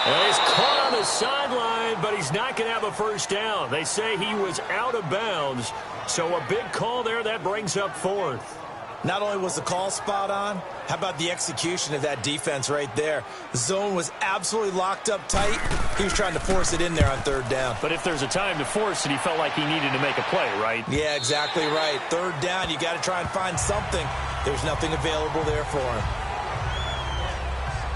Well, he's caught on the sideline, but he's not going to have a first down. They say he was out of bounds, so a big call there that brings up 4th.
Not only was the call spot on, how about the execution of that defense right there? The zone was absolutely locked up tight. He was trying to force it in there on 3rd down.
But if there's a time to force it, he felt like he needed to make a play, right?
Yeah, exactly right. 3rd down, you got to try and find something. There's nothing available there for him.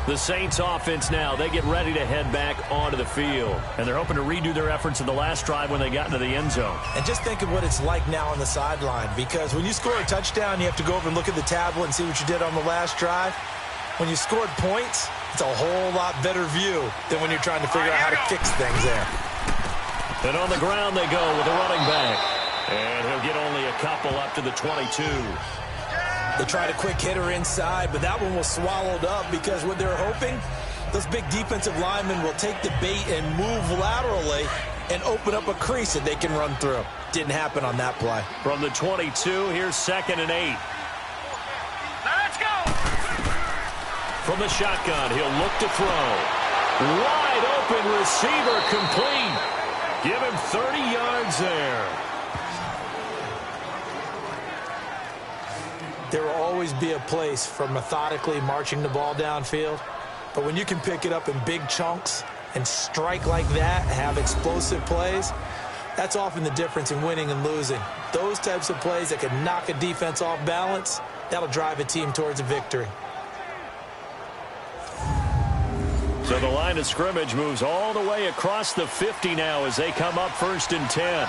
The Saints offense now, they get ready to head back onto the field. And they're hoping to redo their efforts in the last drive when they got into the end zone.
And just think of what it's like now on the sideline, because when you score a touchdown, you have to go over and look at the tablet and see what you did on the last drive. When you scored points, it's a whole lot better view than when you're trying to figure out how to fix things there.
And on the ground they go with a running back. And he'll get only a couple up to the 22.
They tried a quick hitter inside, but that one was swallowed up because what they're hoping, those big defensive linemen will take the bait and move laterally and open up a crease that they can run through. Didn't happen on that play.
From the 22, here's 2nd and 8.
Let's go!
From the shotgun, he'll look to throw. Wide open receiver complete. Give him 30 yards there.
There will always be a place for methodically marching the ball downfield. But when you can pick it up in big chunks and strike like that, have explosive plays, that's often the difference in winning and losing. Those types of plays that can knock a defense off balance, that'll drive a team towards a victory.
So the line of scrimmage moves all the way across the 50 now as they come up 1st and 10.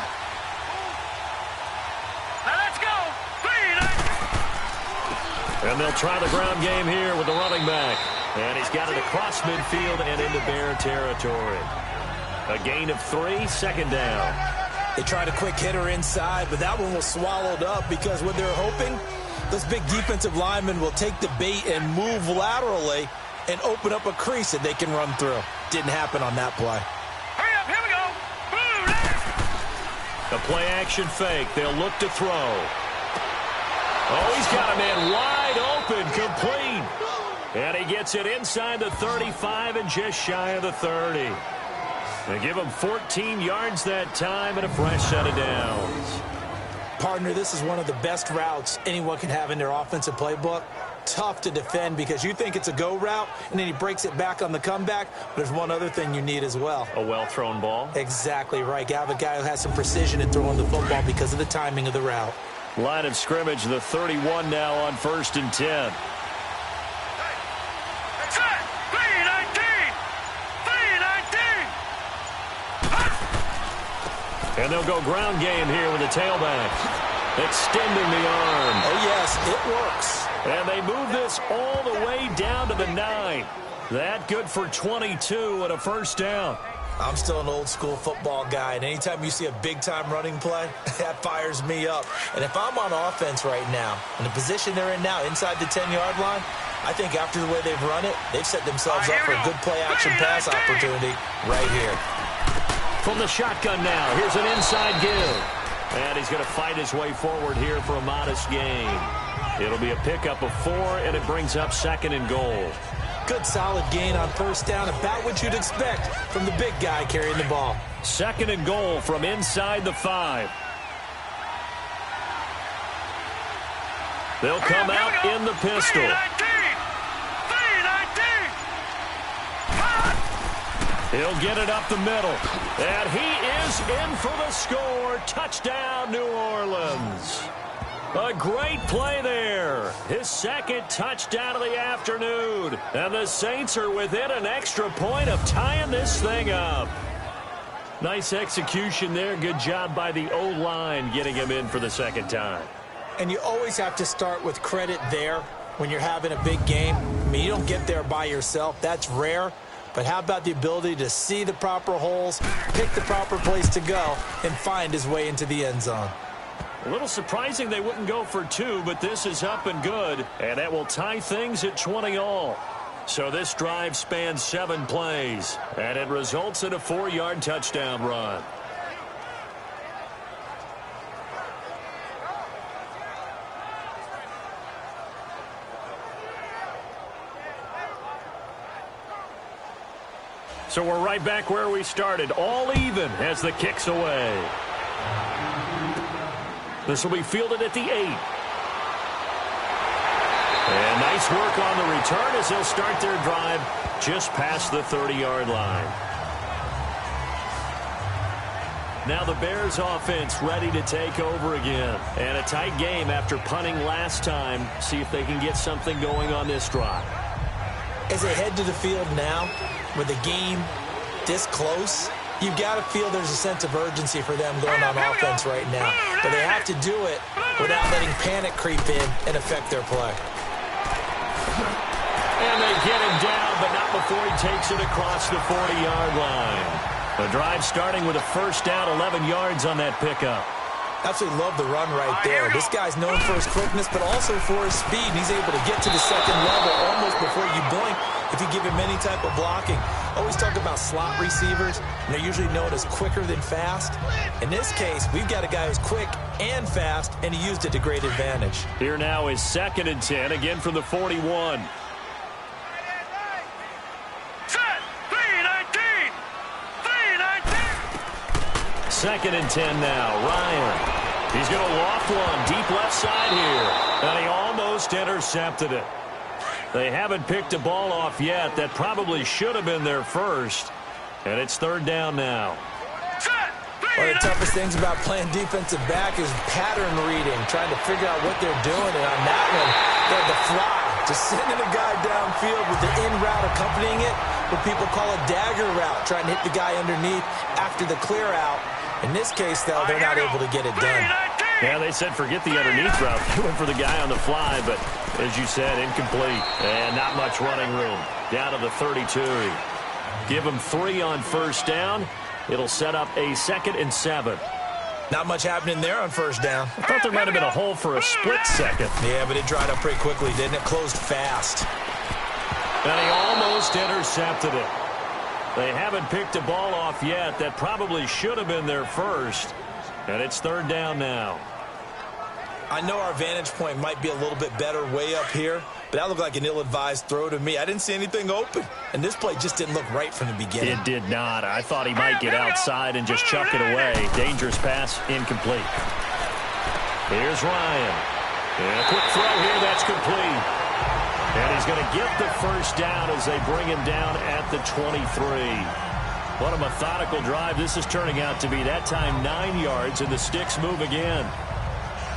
And they'll try the ground game here with the running back. And he's got it across midfield and into Bear territory. A gain of 3, 2nd down.
They tried a quick hitter inside, but that one was swallowed up because what they're hoping, those big defensive linemen will take the bait and move laterally and open up a crease that they can run through. Didn't happen on that play.
Hurry up, here we go. Boom!
A play action fake. They'll look to throw. Oh, he's got a man wide open, complete. And he gets it inside the 35 and just shy of the 30. They give him 14 yards that time and a fresh set of downs.
Partner, this is one of the best routes anyone can have in their offensive playbook. Tough to defend because you think it's a go route, and then he breaks it back on the comeback. But there's one other thing you need as well.
A well-thrown ball?
Exactly right. You have a guy who has some precision in throwing the football because of the timing of the route.
Line of scrimmage, the 31 now on 1st and 10.
Set! 3-19! 3-19!
And they'll go ground game here with the tailback. Extending the arm.
Oh, yes, it works.
And they move this all the way down to the 9. That good for 22 and a 1st down.
I'm still an old-school football guy, and anytime you see a big-time running play, that fires me up. And if I'm on offense right now, in the position they're in now, inside the 10-yard line, I think after the way they've run it, they've set themselves up for a good play-action pass opportunity right here.
From the shotgun now, here's an inside give. And he's going to fight his way forward here for a modest gain. It'll be a pickup of 4, and it brings up 2nd and goal.
Good solid gain on 1st down, about what you'd expect from the big guy carrying the ball.
2nd and goal from inside the 5. They'll come out in the pistol.
3-19!
He'll get it up the middle. And he is in for the score. Touchdown, New Orleans. A great play there. His 2nd touchdown of the afternoon. And the Saints are within an extra point of tying this thing up. Nice execution there. Good job by the O-line getting him in for the 2nd time.
And you always have to start with credit there when you're having a big game. I mean, you don't get there by yourself. That's rare. But how about the ability to see the proper holes, pick the proper place to go, and find his way into the end zone?
A little surprising they wouldn't go for 2, but this is up and good, and that will tie things at 20 all. So this drive spans 7 plays, and it results in a 4-yard touchdown run. So we're right back where we started, all even as the kick's away. This will be fielded at the 8. And nice work on the return as they'll start their drive just past the 30-yard line. Now the Bears offense ready to take over again. And a tight game after punting last time. See if they can get something going on this drive.
As they head to the field now, with the game this close, you've got to feel there's a sense of urgency for them going on offense right now. But they have to do it without letting panic creep in and affect their play.
And they get him down, but not before he takes it across the 40-yard line. The drive starting with a first down, 11 yards on that pickup.
Absolutely love the run right there. This guy's known for his quickness, but also for his speed. And he's able to get to the second level almost before you blink if you give him any type of blocking. Always talk about slot receivers, and they're usually known as quicker than fast. In this case, we've got a guy who's quick and fast, and he used it to great advantage.
Here now is 2nd and 10, again from the 41. Second and 10 now. Ryan. He's going to loft one deep left side here. And he almost intercepted it. They haven't picked a ball off yet. That probably should have been their first. And it's 3rd down now.
One of the toughest things about playing defensive back is pattern reading, trying to figure out what they're doing. And on that one, they had the fly. Just sending a guy downfield with the in route accompanying it, what people call a dagger route, trying to hit the guy underneath after the clear out. In this case, though, they're not able to get it done.
Yeah, they said forget the underneath route. They went for the guy on the fly, but as you said, incomplete. And not much running room. Down to the 32. Give them 3 on first down. It'll set up a 2nd and 7.
Not much happening there on first down.
I thought there might have been a hole for a split second.
Yeah, but it dried up pretty quickly, didn't it? Closed fast.
And he almost intercepted it. They haven't picked a ball off yet. That probably should have been their first. And it's 3rd down now.
I know our vantage point might be a little bit better way up here, but that looked like an ill-advised throw to me. I didn't see anything open. And this play just didn't look right from the beginning.
It did not. I thought he might get outside and just chuck it away. Dangerous pass, incomplete. Here's Ryan. And a quick throw here, that's complete. And he's going to get the first down as they bring him down at the 23. What a methodical drive this is turning out to be. That time 9 yards, and the sticks move again.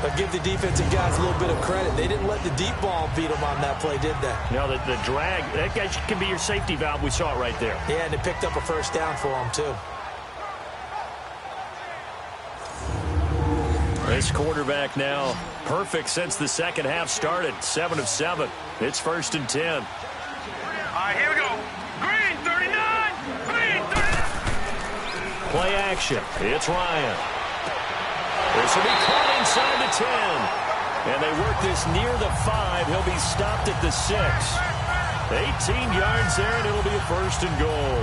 But give the defensive guys a little bit of credit. They didn't let the deep ball beat them on that play, did they?
No, the drag, that guy can be your safety valve. We saw it right there.
Yeah, and it picked up a first down for them, too.
This quarterback now perfect since the second half started. 7 of 7. It's 1st and 10.
All right, here we go. Green 39. Green 39.
Play action. It's Ryan. This will be caught inside the 10. And they work this near the 5. He'll be stopped at the 6. 18 yards there, and it'll be a 1st and goal.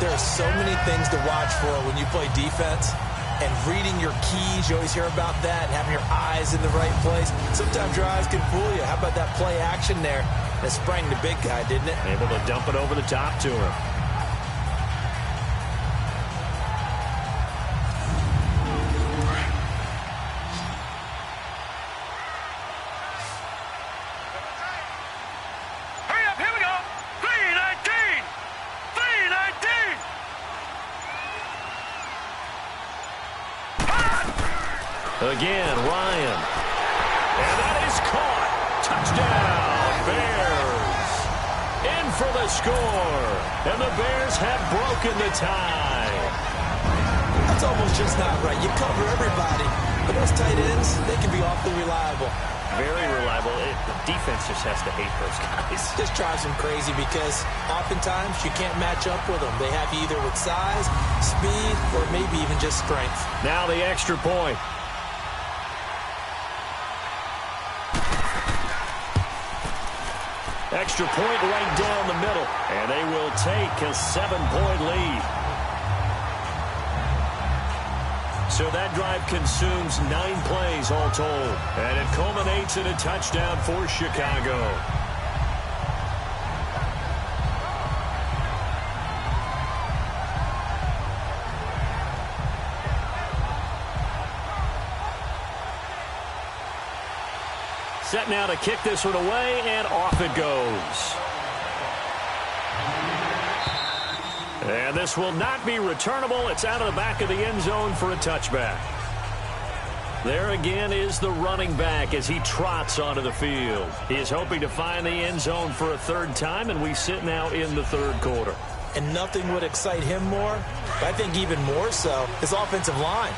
There are so many things to watch for when you play defense. And reading your keys, you always hear about that, and having your eyes in the right place. Sometimes your eyes can fool you. How about that play action there? That sprang the big guy, didn't it?
Able to dump it over the top to him.
Hurry up, here we go. 319. 319.
Again, Ryan. And that is caught. Touchdown, Bears. In for the score. And the Bears have broken the tie.
That's almost just not right. You cover everybody. But those tight ends, they can be awfully reliable.
Very reliable. The defense just has to hate those guys.
Just drives them crazy because oftentimes you can't match up with them. They have you either with size, speed, or maybe even just strength.
Now the extra point. Extra point right down the middle. And they will take a 7-point lead. So that drive consumes 9 plays all told. And it culminates in a touchdown for Chicago. Set now to kick this one away, and off it goes. And this will not be returnable. It's out of the back of the end zone for a touchback. There again is the running back as he trots onto the field. He is hoping to find the end zone for a third time, and we sit now in the third quarter.
And nothing would excite him more, but I think even more so, his offensive line.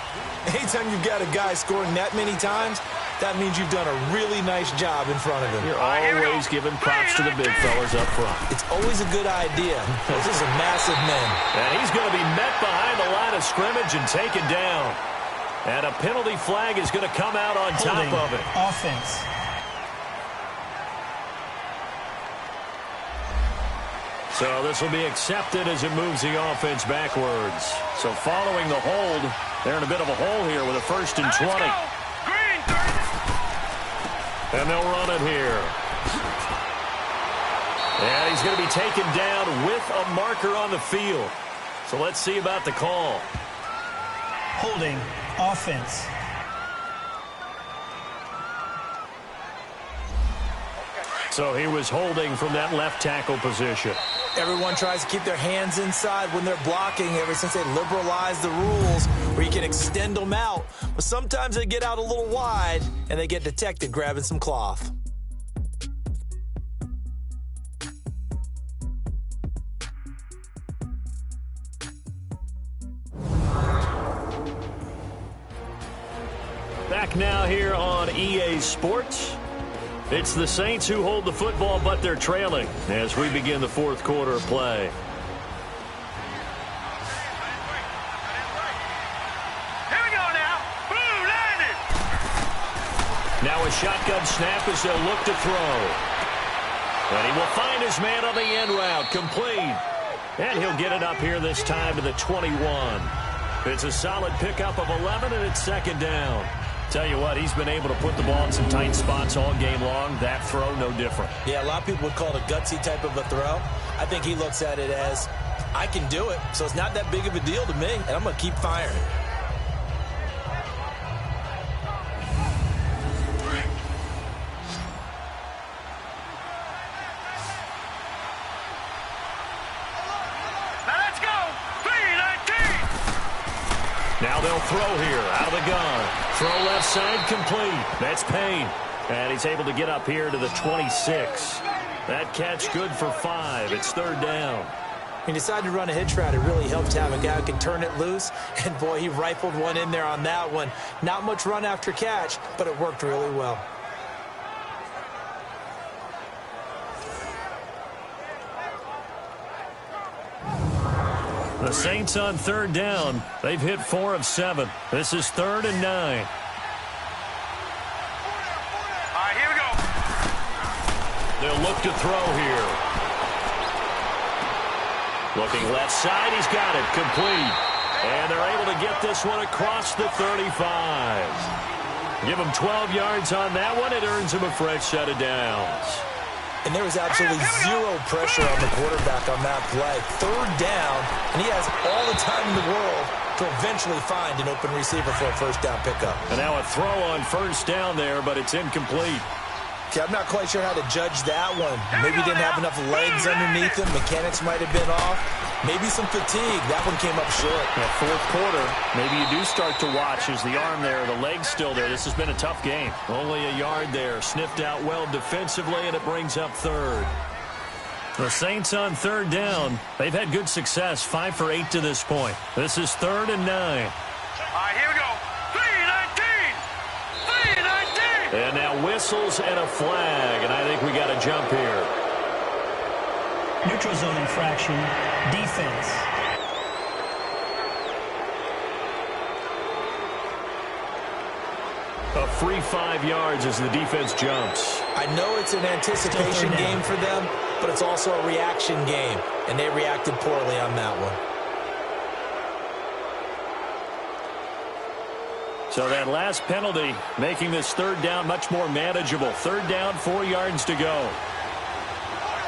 Anytime you've got a guy scoring that many times, that means you've done a really nice job in front of him.
You're always giving props to the big fellas up front.
It's always a good idea. Those are some massive men.
And he's going to be met behind the line of scrimmage and taken down. And a penalty flag is going to come out on top of it.
Offense.
So this will be accepted as it moves the offense backwards. So following the hold, they're in a bit of a hole here with a 1st and 20.
Green, 30.
And they'll run it here. And he's going to be taken down with a marker on the field. So let's see about the call.
Holding. Offense.
So he was holding from that left tackle position.
Everyone tries to keep their hands inside when they're blocking ever since they liberalized the rules where you can extend them out. But sometimes they get out a little wide and they get detected grabbing some cloth.
Back now here on EA Sports. It's the Saints who hold the football, but they're trailing as we begin the fourth quarter of play.
Here we go now. Boom, landed.
Now a shotgun snap as they'll look to throw. And he will find his man on the end route, complete. And he'll get it up here this time to the 21. It's a solid pickup of 11, and it's 2nd down. Tell you what, he's been able to put the ball in some tight spots all game long. That throw, no different.
Yeah, a lot of people would call it a gutsy type of a throw. I think he looks at it as, I can do it, so it's not that big of a deal to me, and I'm going to keep firing.
Now let's go. 3-19.
Now they'll throw here out of the gun. Throw left side complete. That's Payne. And he's able to get up here to the 26. That catch good for 5. It's 3rd down.
He decided to run a hitch route. It really helped to have a guy who can turn it loose. And, boy, he rifled one in there on that one. Not much run after catch, but it worked really well.
The Saints on 3rd down. They've hit 4 of 7. This is 3rd and 9.
All right, here we go.
They'll look to throw here. Looking left side. He's got it. Complete. And they're able to get this one across the 35. Give him 12 yards on that one. It earns him a fresh set of downs.
And there was absolutely zero pressure on the quarterback on that play. 3rd down, and he has all the time in the world to eventually find an open receiver for a 1st down pickup.
And now a throw on 1st down there, but it's incomplete.
Okay, I'm not quite sure how to judge that one. Maybe he didn't have enough legs underneath him. Mechanics might have been off. Maybe some fatigue. That one came up short.
That 4th quarter, maybe you do start to watch as the arm there, the leg's still there. This has been a tough game. Only a yard there. Sniffed out well defensively, and it brings up 3rd. The Saints on 3rd down. They've had good success, 5 for 8 to this point. This is 3rd and 9.
All right, here we go. 3-19. 3-19.
And now whistles and a flag, and I think we got a jump here.
Neutral zone infraction. Defense.
A free 5 yards as the defense jumps.
I know it's an anticipation game for them, but it's also a reaction game, and they reacted poorly on that one.
So that last penalty making this 3rd down much more manageable. 3rd down, 4 yards to go.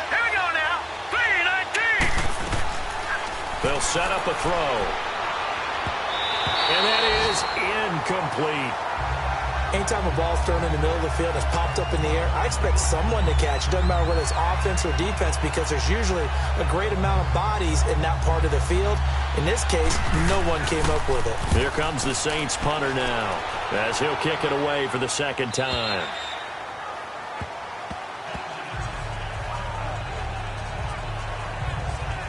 Here we go now. 3-19.
They'll set up a throw. And that is incomplete.
Anytime a ball's thrown in the middle of the field and it's popped up in the air, I expect someone to catch. It doesn't matter whether it's offense or defense because there's usually a great amount of bodies in that part of the field. In this case, no one came up with it.
Here comes the Saints punter now as he'll kick it away for the second time.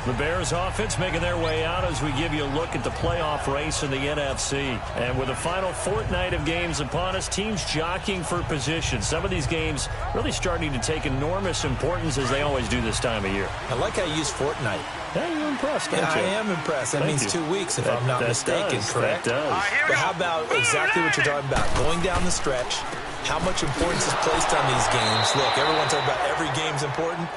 The Bears offense making their way out as we give you a look at the playoff race in the NFC. And with the final fortnight of games upon us, teams jockeying for position. Some of these games really starting to take enormous importance as they always do this time of year.
I like how you use fortnight.
Yeah, you're impressed, aren't you?
I am impressed. That means 2 weeks if I'm not mistaken, correct?
That does.
But how about exactly what you're talking about? Going down the stretch, how much importance is placed on these games. Look, everyone's talking about every game's important.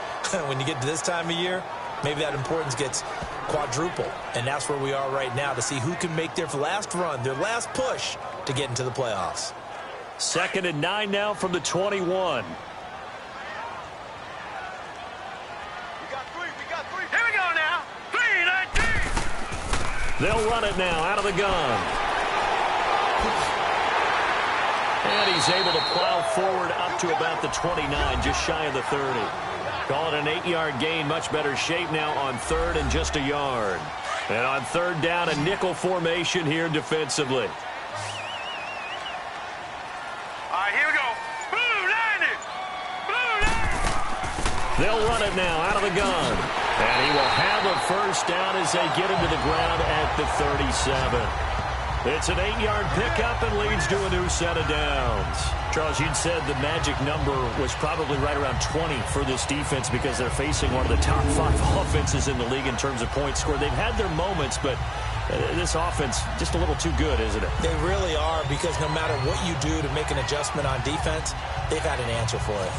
When you get to this time of year, maybe that importance gets quadrupled. And that's where we are right now to see who can make their last run, their last push to get into the playoffs.
2nd and 9 now from the 21.
We got three. Here we go now. 3-19.
They'll run it now out of the gun. And he's able to plow forward up to about the 29, just shy of the 30. Call it an 8-yard gain, much better shape now on 3rd and just a yard. And on 3rd down, a nickel formation here defensively.
All right, here we go. Blue 90. Blue 90.
They'll run it now out of the gun. And he will have a first down as they get him to the ground at the 37. It's an 8-yard pickup and leads to a new set of downs. Charles, you'd said the magic number was probably right around 20 for this defense because they're facing one of the top 5 offenses in the league in terms of points scored. They've had their moments, but this offense just a little too good, isn't it?
They really are, because no matter what you do to make an adjustment on defense, they've had an answer for it.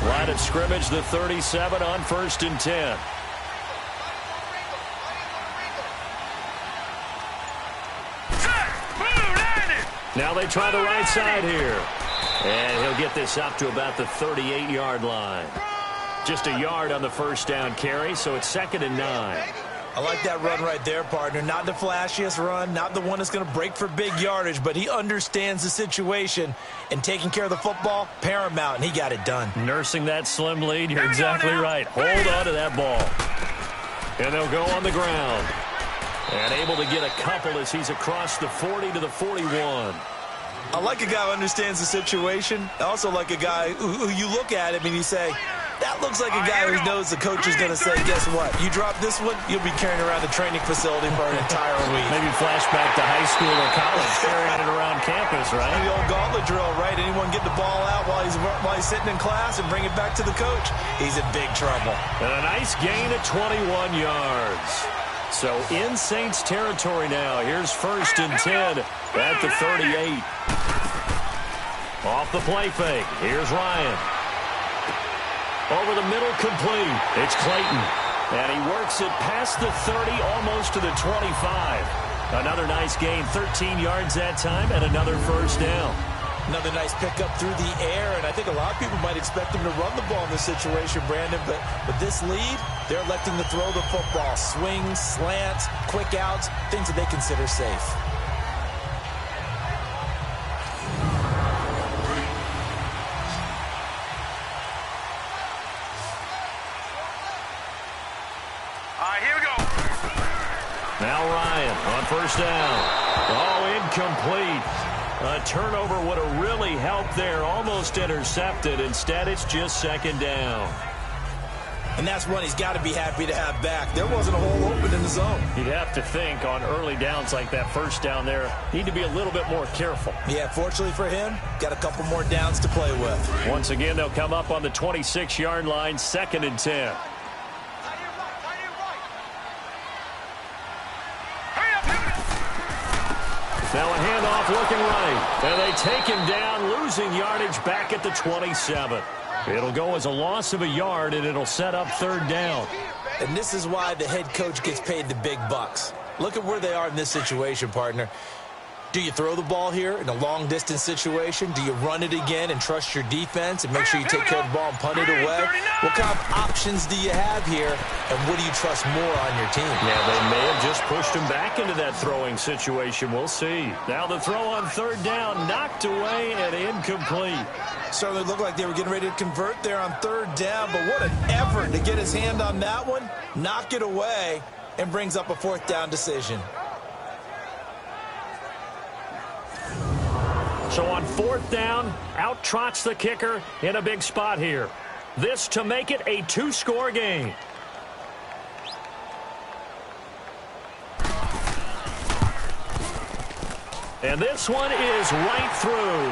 Line of scrimmage, the 37 on 1st and 10. Now they try the right side here. And he'll get this up to about the 38-yard line. Just a yard on the first down carry, so it's 2nd and 9.
I like that run right there, partner. Not the flashiest run, not the one that's going to break for big yardage, but he understands the situation, and taking care of the football, paramount, and he got it done.
Nursing that slim lead, you're exactly right. Hold on to that ball. And they'll go on the ground. And able to get a couple as he's across the 40 to the 41.
I like a guy who understands the situation. I also like a guy who you look at him and you say, that looks like a guy who knows the coach is going to say, guess what? You drop this one, you'll be carrying around the training facility for an entire week.
Maybe flashback to high school or college, carrying it around campus, right?
The old gauntlet drill, right? Anyone get the ball out while he's sitting in class and bring it back to the coach? He's in big trouble.
And a nice gain of 21 yards. So in Saints territory now. Here's 1st and 10 at the 38. Off the play fake. Here's Ryan. Over the middle, complete. It's Clayton. And he works it past the 30, almost to the 25. Another nice gain, 13 yards that time, and another first down.
Another nice pickup through the air, and I think a lot of people might expect them to run the ball in this situation, Brandon, but with this lead, they're electing to throw the football. Swings, slants, quick outs, things that they consider safe.
All right, here we go.
Now Ryan on first down. Oh, incomplete. A turnover would have really helped there. Almost intercepted. Instead, it's just 2nd down.
And that's one he's got to be happy to have back. There wasn't a hole open in the zone.
You'd have to think on early downs like that first down there, need to be a little bit more careful.
Yeah, fortunately for him, got a couple more downs to play with.
Once again, they'll come up on the 26-yard line, 2nd and 10. Now a handoff looking right. And they take him down, losing yardage back at the 27. It'll go as a loss of a yard, and it'll set up 3rd down.
And this is why the head coach gets paid the big bucks. Look at where they are in this situation, partner. Do you throw the ball here in a long-distance situation? Do you run it again and trust your defense and make sure you take care of the ball and punt it away? What kind of options do you have here, and what do you trust more on your team?
Yeah, they may have just pushed him back into that throwing situation. We'll see. Now the throw on third down, knocked away and incomplete.
Certainly looked like they were getting ready to convert there on third down, but what an effort to get his hand on that one, knock it away, and brings up a fourth down decision.
So on fourth down, out trots the kicker in a big spot here. This to make it a two-score game. And this one is right through.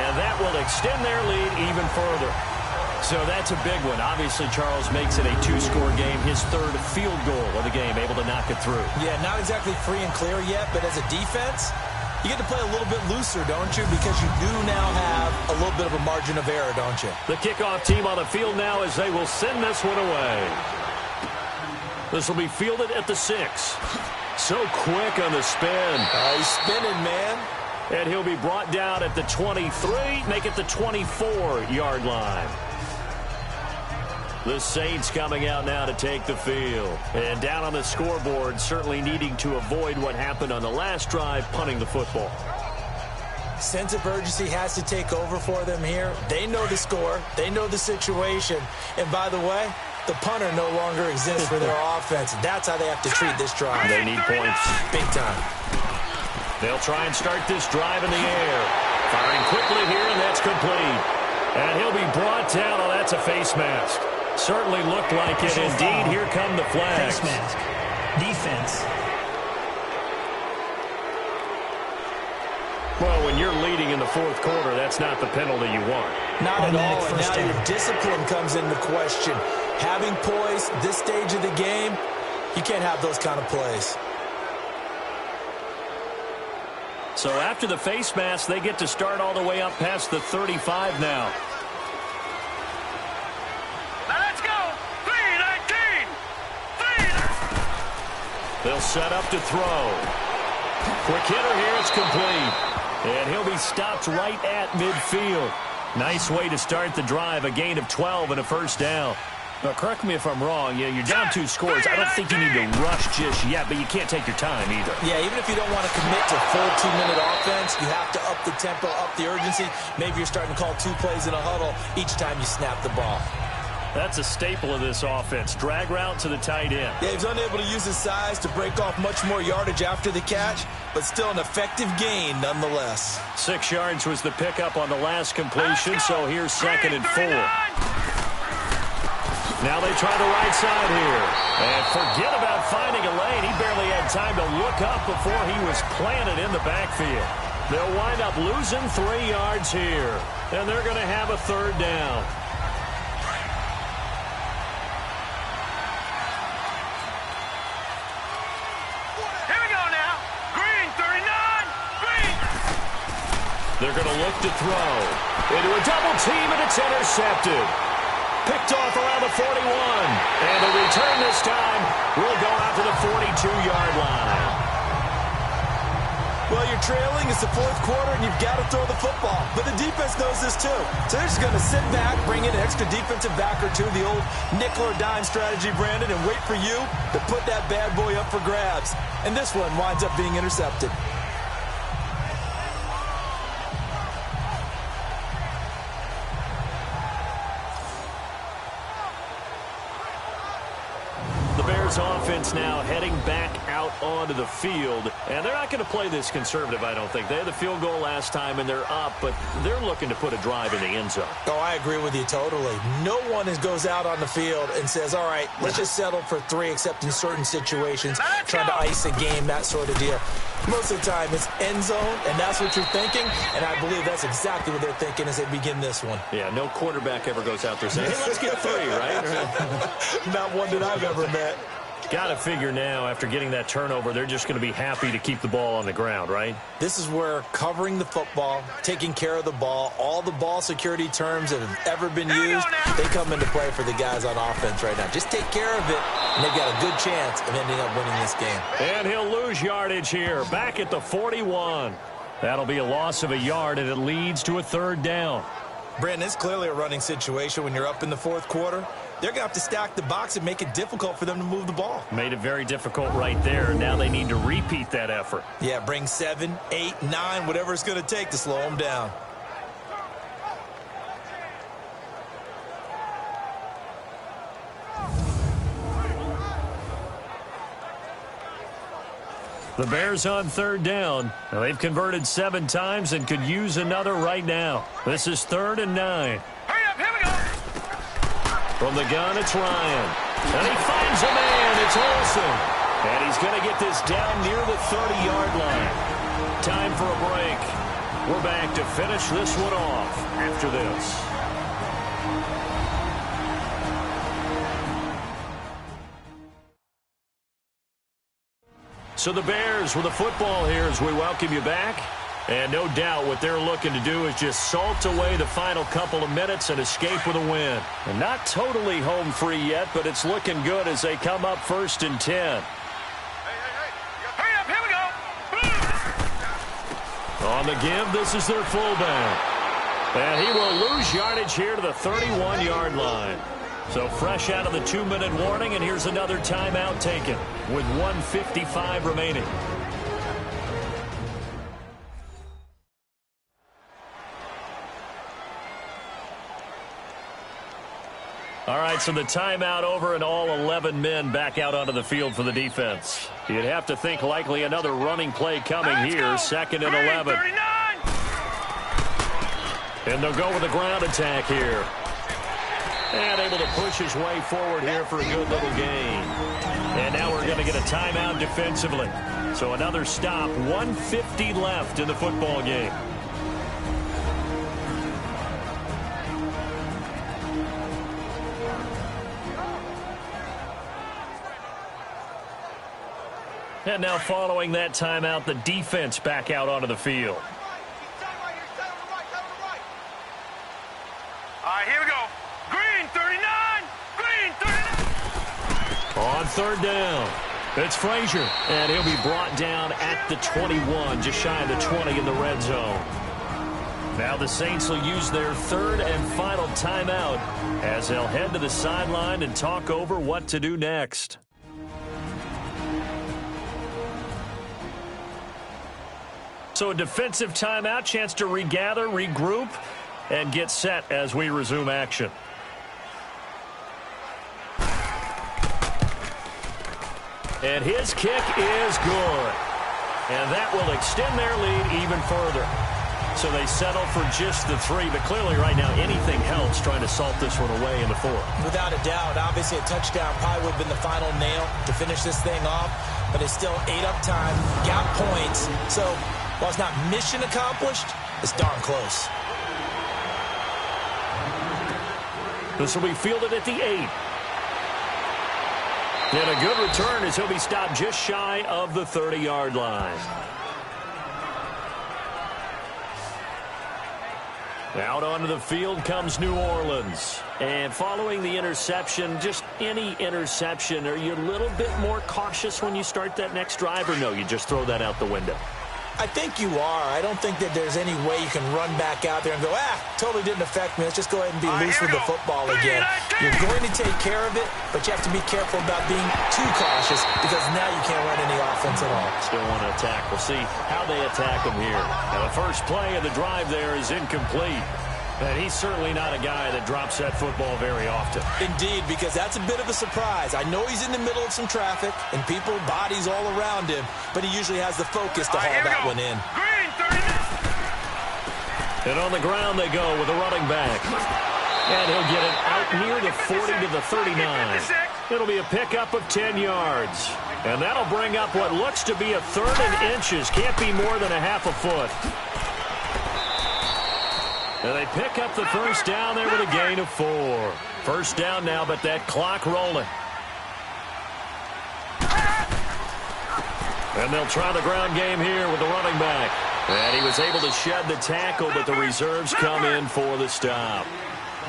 And that will extend their lead even further. So that's a big one. Obviously, Charles makes it a two-score game. His third field goal of the game, able to knock it through.
Yeah, not exactly free and clear yet, but as a defense, you get to play a little bit looser, don't you? Because you do now have a little bit of a margin of error, don't you?
The kickoff team on the field now as they will send this one away. This will be fielded at the 6. So quick on the spin.
He's spinning, man.
And he'll be brought down at the 23, make it the 24-yard line. The Saints coming out now to take the field. And down on the scoreboard, certainly needing to avoid what happened on the last drive, punting the football.
Sense of urgency has to take over for them here. They know the score. They know the situation. And by the way, the punter no longer exists for their offense. That's how they have to treat this drive.
They need points.
Big time.
They'll try and start this drive in the air. Firing quickly here, and that's complete. And he'll be brought down. Oh, that's a face mask. Certainly looked like it. Indeed, here come the flags.
Face mask. Defense.
Well, when you're leading in the fourth quarter, that's not the penalty you want.
Not at all. And
First
now
down.
your discipline comes into question. Having poise this stage of the game, you can't have those kind of plays.
So after the face mask, they get to start all the way up past the 35 now.
Let's go. 3-19.
They'll set up to throw. Quick hitter here, it's complete. And he'll be stopped right at midfield. Nice way to start the drive, a gain of 12 and a first down. Now, correct me if I'm wrong. You're down 2 scores. I don't think you need to rush just yet, but you can't take your time either.
Yeah, even if you don't want to commit to full 2-minute offense, you have to up the tempo, up the urgency. Maybe you're starting to call 2 plays in a huddle each time you snap the ball.
That's a staple of this offense. Drag route to the tight end.
Yeah, he's unable to use his size to break off much more yardage after the catch, but still an effective gain nonetheless.
6 yards was the pickup on the last completion, so here's 2nd and 4. Now they try the right side here. And forget about finding a lane. He barely had time to look up before he was planted in the backfield. They'll wind up losing 3 yards here. And they're going to have a third down.
Here we go now. Green, 39. Green.
They're going to look to throw. Into a double team, and it's intercepted. Picked off around the 41. And the return this time will go out to the 42-yard line.
Well, you're trailing. It's the fourth quarter, and you've got to throw the football. But the defense knows this, too. So they're just going to sit back, bring in an extra defensive back or two, the old nickel or dime strategy, Brandon, and wait for you to put that bad boy up for grabs. And this one winds up being intercepted.
Offense now heading back out onto the field, and they're not going to play this conservative, I don't think. They had the field goal last time, and they're up, but they're looking to put a drive in the end zone.
Oh, I agree with you totally. No one goes out on the field and says, all right, let's just settle for 3, except in certain situations, trying to ice a game, that sort of deal. Most of the time, it's end zone, and that's what you're thinking, and I believe that's exactly what they're thinking as they begin this one.
Yeah, no quarterback ever goes out there saying, hey, let's get 3, right?
Not one that I've ever met.
Got to figure now, after getting that turnover, they're just going to be happy to keep the ball on the ground, right?
This is where covering the football, taking care of the ball, all the ball security terms that have ever been used, they come into play for the guys on offense right now. Just take care of it, and they've got a good chance of ending up winning this game.
And he'll lose yardage here, back at the 41. That'll be a loss of a yard, and it leads to a 3rd down.
Brandon, it's clearly a running situation when you're up in the 4th quarter. They're going to have to stack the box and make it difficult for them to move the ball.
Made it very difficult right there. Now they need to repeat that effort.
Yeah, bring 7, 8, 9, whatever it's going to take to slow them down.
The Bears on 3rd down. Now, they've converted 7 times and could use another right now. This is 3rd and 9.
Hurry up, here we go.
From the gun, it's Ryan. And he finds a man. It's Olsen. And he's going to get this down near the 30-yard line. Time for a break. We're back to finish this one off after this. So the Bears with the football here as we welcome you back. And no doubt what they're looking to do is just salt away the final couple of minutes and escape with a win. And not totally home free yet, but it's looking good as they come up 1st and 10.
Hurry up, here we go.
On the give, this is their fullback. And he will lose yardage here to the 31-yard line. So fresh out of the 2-minute warning, and here's another timeout taken with 1:55 remaining. All right, so the timeout over and all 11 men back out onto the field for the defense. You'd have to think likely another running play coming here, 2nd and 11.
39.
And they'll go with a ground attack here. And able to push his way forward here for a good little gain. And now we're going to get a timeout defensively. So another stop, 1:50 left in the football game. And now following that timeout, the defense back out onto the field.
All right, here we go. Green, 39. Green, 39.
On 3rd down, it's Frazier, and he'll be brought down at the 21, just shy of the 20 in the red zone. Now the Saints will use their 3rd and final timeout as they'll head to the sideline and talk over what to do next. So a defensive timeout, chance to regather, regroup, and get set as we resume action. And his kick is good. And that will extend their lead even further. So they settle for just the 3, but clearly right now anything helps trying to salt this one away in the 4th.
Without a doubt, obviously a touchdown probably would have been the final nail to finish this thing off, but it's still ate up time, got points. So while it's not mission accomplished, it's darn close.
This will be fielded at the 8. And a good return as he'll be stopped just shy of the 30-yard line. Out onto the field comes New Orleans. And following the interception, just any interception, are you a little bit more cautious when you start that next drive, or no, you just throw that out the window?
I think you are. I don't think that there's any way you can run back out there and go, totally didn't affect me. Let's just go ahead and be loose with the football again. You're going to take care of it, but you have to be careful about being too cautious because now you can't run any offense at all.
Still want to attack. We'll see how they attack him here. Now, the first play of the drive there is incomplete. And he's certainly not a guy that drops that football very often.
Indeed, because that's a bit of a surprise. I know he's in the middle of some traffic and people, bodies all around him, but he usually has the focus to haul that one in.
Green, 39.
And on the ground they go with a running back. And he'll get it out near the 40 to the 39. It'll be a pickup of 10 yards. And that'll bring up what looks to be a 3rd and inches. Can't be more than a half a foot. And they pick up the first down there with a gain of 4. First down now, but that clock rolling. And they'll try the ground game here with the running back. And he was able to shed the tackle, but the reserves come in for the stop.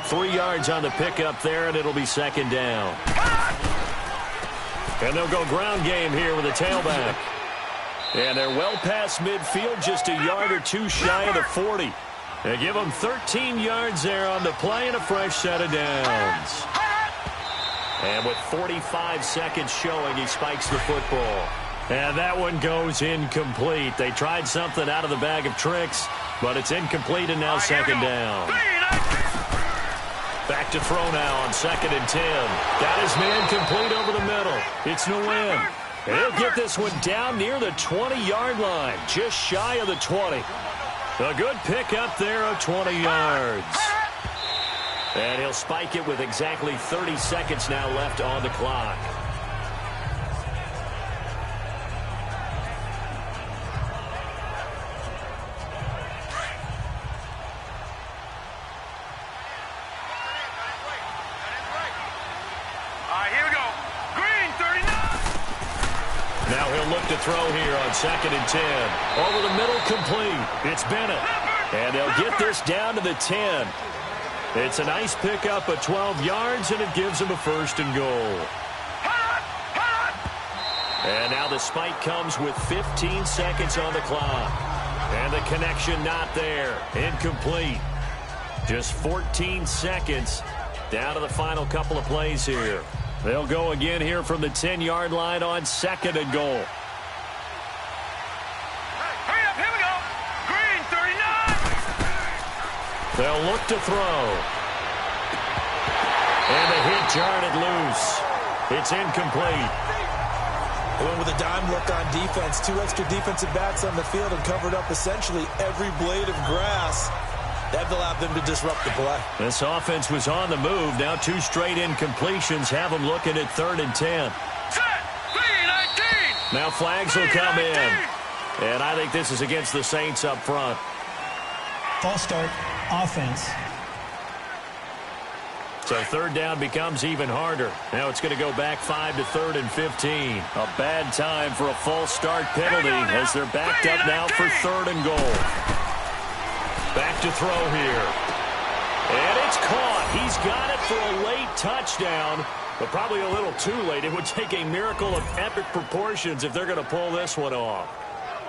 3 yards on the pickup there, and it'll be 2nd down. And they'll go ground game here with a tailback. And they're well past midfield, just a yard or two shy of the 40. They give them 13 yards there on the play and a fresh set of downs. And with 45 seconds showing, he spikes the football. And that one goes incomplete. They tried something out of the bag of tricks, but it's incomplete and now second down. Back to throw now on 2nd and 10. Got his man complete over the middle. It's Nguyen. And he'll get this one down near the 20-yard line, just shy of the 20. A good pickup there of 20 yards. And he'll spike it with exactly 30 seconds now left on the clock. Now he'll look to throw here on 2nd and 10. Over the middle, complete. It's Bennett. And they'll get this down to the 10. It's a nice pickup of 12 yards, and it gives them a 1st and goal. And now the spike comes with 15 seconds on the clock. And the connection not there. Incomplete. Just 14 seconds down to the final couple of plays here. They'll go again here from the 10-yard line on 2nd and goal.
Hurry up, here we go. Green, 39.
They'll look to throw. And the hit jarred it loose. It's incomplete.
They went with a dime look on defense. 2 extra defensive backs on the field and covered up essentially every blade of grass. That allowed them to disrupt the play.
This offense was on the move. Now 2 straight incompletions have them looking at 3rd and 10. Now flags will come in. And I think this is against the Saints up front.
False start, offense.
So 3rd down becomes even harder. Now it's going to go back 5 to 3rd and 15. A bad time for a false start penalty as they're backed up now for 3rd and goal. Back to throw here. And it's caught. He's got it for a late touchdown, but probably a little too late. It would take a miracle of epic proportions if they're going to pull this one off.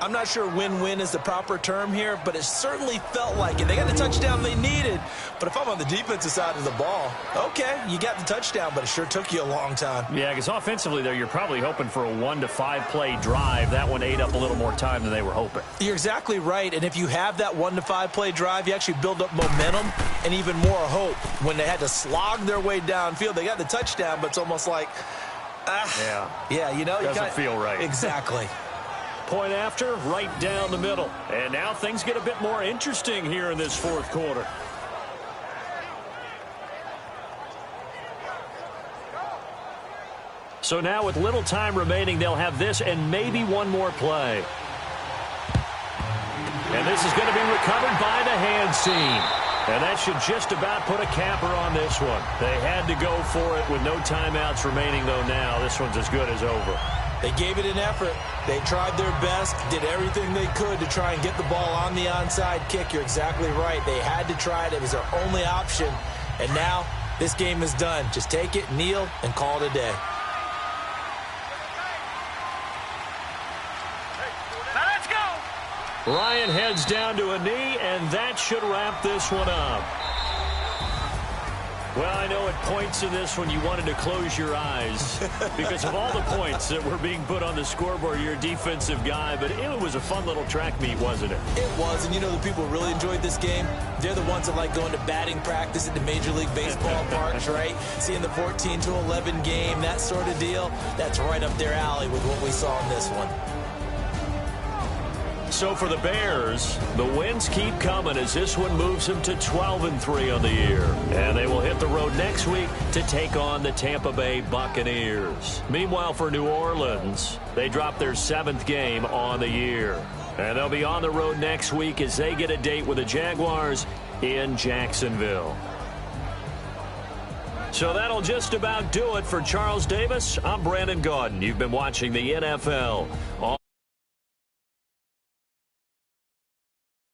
I'm not sure win-win is the proper term here, but it certainly felt like it. They got the touchdown they needed, but if I'm on the defensive side of the ball, okay, you got the touchdown, but it sure took you a long time.
Yeah, because offensively, though, you're probably hoping for a 1 to 5 play drive. That one ate up a little more time than they were hoping.
You're exactly right, and if you have that 1 to 5 play drive, you actually build up momentum and even more hope. When they had to slog their way downfield, they got the touchdown, but it's almost like, yeah, you know,
doesn't feel right.
Exactly.
Point after, right down the middle. And now things get a bit more interesting here in this 4th quarter. So now with little time remaining, they'll have this and maybe one more play. And this is going to be recovered by the hands team. And that should just about put a capper on this one. They had to go for it with no timeouts remaining, though now. This one's as good as over.
They gave it an effort. They tried their best, did everything they could to try and get the ball on the onside kick. You're exactly right. They had to try it. It was their only option. And now this game is done. Just take it, kneel, and call it a day.
Now let's go.
Ryan heads down to a knee, and that should wrap this one up. Well, I know at points in this one you wanted to close your eyes because of all the points that were being put on the scoreboard. You're a defensive guy, but it was a fun little track meet, wasn't it?
It was, and you know the people who really enjoyed this game? They're the ones that like going to batting practice at the Major League Baseball parks, right? Seeing the 14-11 game, that sort of deal, that's right up their alley with what we saw in this one.
So for the Bears, the wins keep coming as this one moves them to 12-3 on the year. And they will hit the road next week to take on the Tampa Bay Buccaneers. Meanwhile, for New Orleans, they drop their 7th game on the year. And they'll be on the road next week as they get a date with the Jaguars in Jacksonville. So that'll just about do it for Charles Davis. I'm Brandon Gaudin. You've been watching the NFL.